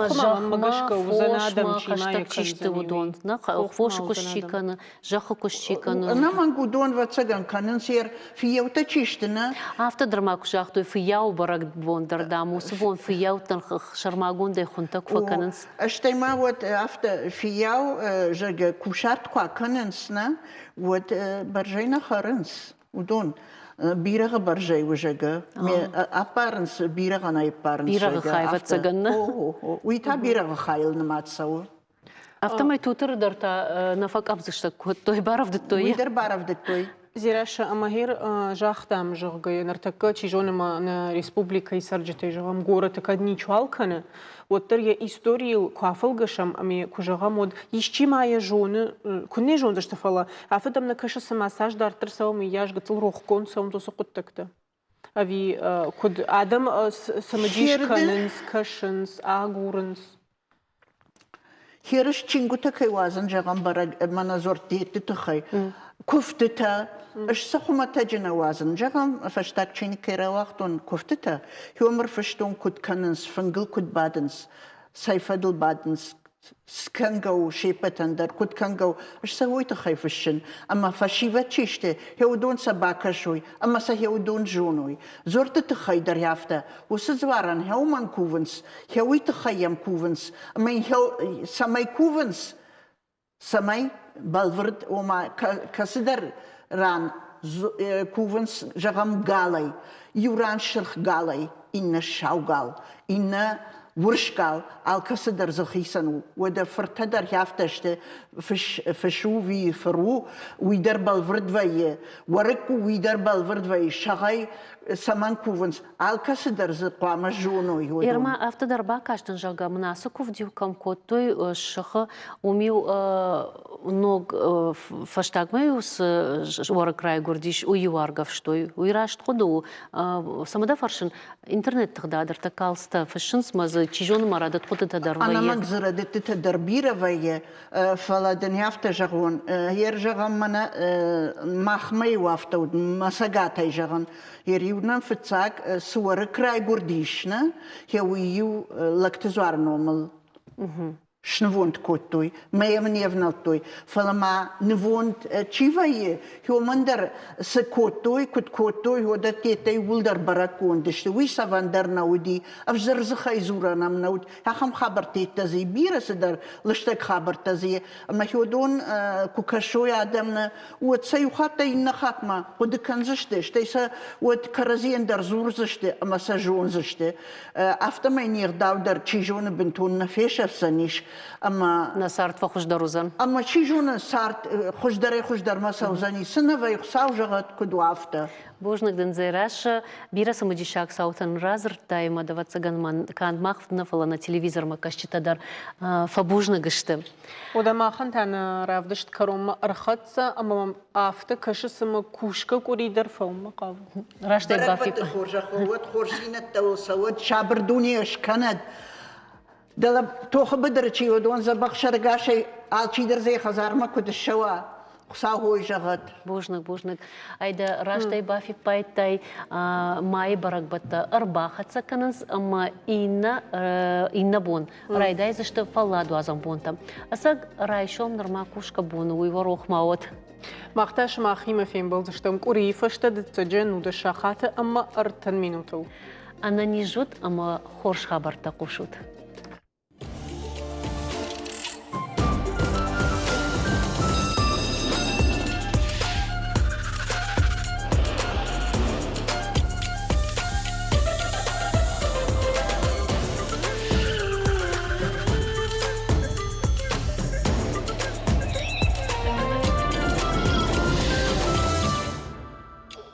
مجاخ فوش ما كشتكتشت ودون نق فوش كشيكنا جاخ كشيكنا أنا ما نقولون بتجن كننسير في يوم تشيشتنا عفت درما كشاخ تو في يوم برك بون دردامو سبون في يوم تنخ شرماغون ده خنتك فكننس أشتى ما وت عفت في يوم جا كوشات كوا كننسنا وت برجينا خرنس ودون بيرغ برجي وجهه أبارنس بيرغ أنا يبارنس بيرغ خايفة تجنن ويتا بيرغ خايل نمات سوا أفتما يتوتر درتا نفق أبزشتك توي بعرف دتوي ويدر بعرف دتوي زيراش أماهير جاختام جغي نرتكا تيجون ما نا ريسبوبليكا يسرجتي جغام غورة تكادني چوالكنا وتر يا إستوريل كوافلغشام أمي كوجغامود يشتي معايا جون كوني جون دشتفلا عفدم نكش سماساج دارتر سوم ياج قتل روح كون سوم دوسو قتكتا أبي كود آدم سمجيش كننس كشنس آغورنس هيرش تشينغوتا كيوازن جغام برا منازورتي تتخي كفتتا اش سخما تجنا وازن جغم فشتاك تشيني كيرا وقتون كفتتا هيومر فشتون كود كننس فنجل كود بادنس سيفدل بادنس سكنغو شيبتن در كود كنغو اش سويت خيفشن اما فشيفة تشيشته هيودون سباكا شوي اما سهيودون جونوي زورت تخيدر يافتا وسزوارن هيو من كوفنس هيوي تخيم كوفنس اما هيو سماي كوفنس سماي بالورد وما كسدر ران كوفنس جغم غالي يوران شرخ غالي إن شاوغال إن ورشقال على كسدر زخيسنو ودا فرتدر يافتشت فشو في فرو ويدر بالورد وي وركو ويدر بالورد وي شغاي سمان كوفنس على كسدر زقام جونو يودون إرما أفتدر باكاشتن جاغا مناسكو فديو كم كوتوي شخ وميو نوغ فشتاق مايوس ورق راي غورديش ويوارغف شتوي ويراشت خدو سمدا فرشن интернет تخدادر تكالستا فشنس ماز تيجون مرادت خد تدرويه انا ما زردت تدربيره ويه فلا دنيافت جغون يرجع منا مخمي وافتو مساغات جغن يريودن فتاك صور كراي غورديشنا هيو لكتزوار نومل شنوونت كوتوي ما يمنيفنالتوي فلما نوونت تشيفاي هو مندر سكوتوي كوت كوتوي هو دتيتي ولدر براكون دشتوي سافاندر ناودي افجر زخاي زورنا منود هخم خبرتي تزي بير سدر لشتك خبرت زي اما هودون كوكشوي ادمنا وتسيو خاطي نخاتما ود كنزشتش تيسا ود كرزين در زورزشت اما سجون زشت افتما ينير داودر تشيجون بنتون نفيش افسنيش اما نصارت فخوش دروزن اما تشيجون صارت خوش در ما سوزاني سنه وي خساو جغت كدوافتا بوجنك دنزيراش بيرا سمجيشاك ساوتن رازر تايما даваться ганман кан махтна фала на телевизор макашчита дар фабужна гышты ودا ما خنتنا رافدشت كروم ارخص اما افتا كشسم كوشكا كوريدر فوم قاو راشت بافي خورجا خوت خورسينه توسوت شابردوني اشكند دل توخ بدرتشي ودون زبخ شرقاشي алчидер زي خزار ما كنت الشوا خساهوي جغت بوجنك ايدا راشتاي بافي بايتاي ماي بركبتا ارباخت سكنس اما إنا بون رايداي زشت فلادو ازم بونتا اساق رايشوم نرما كوشكا بون ويوروخ ماوت مختاش ما خيمة فين بلزشتم كوري فشتد تجن ودشاخات اما ارتن مينوتو انا نيجوت اما خورش خبر تقوشوت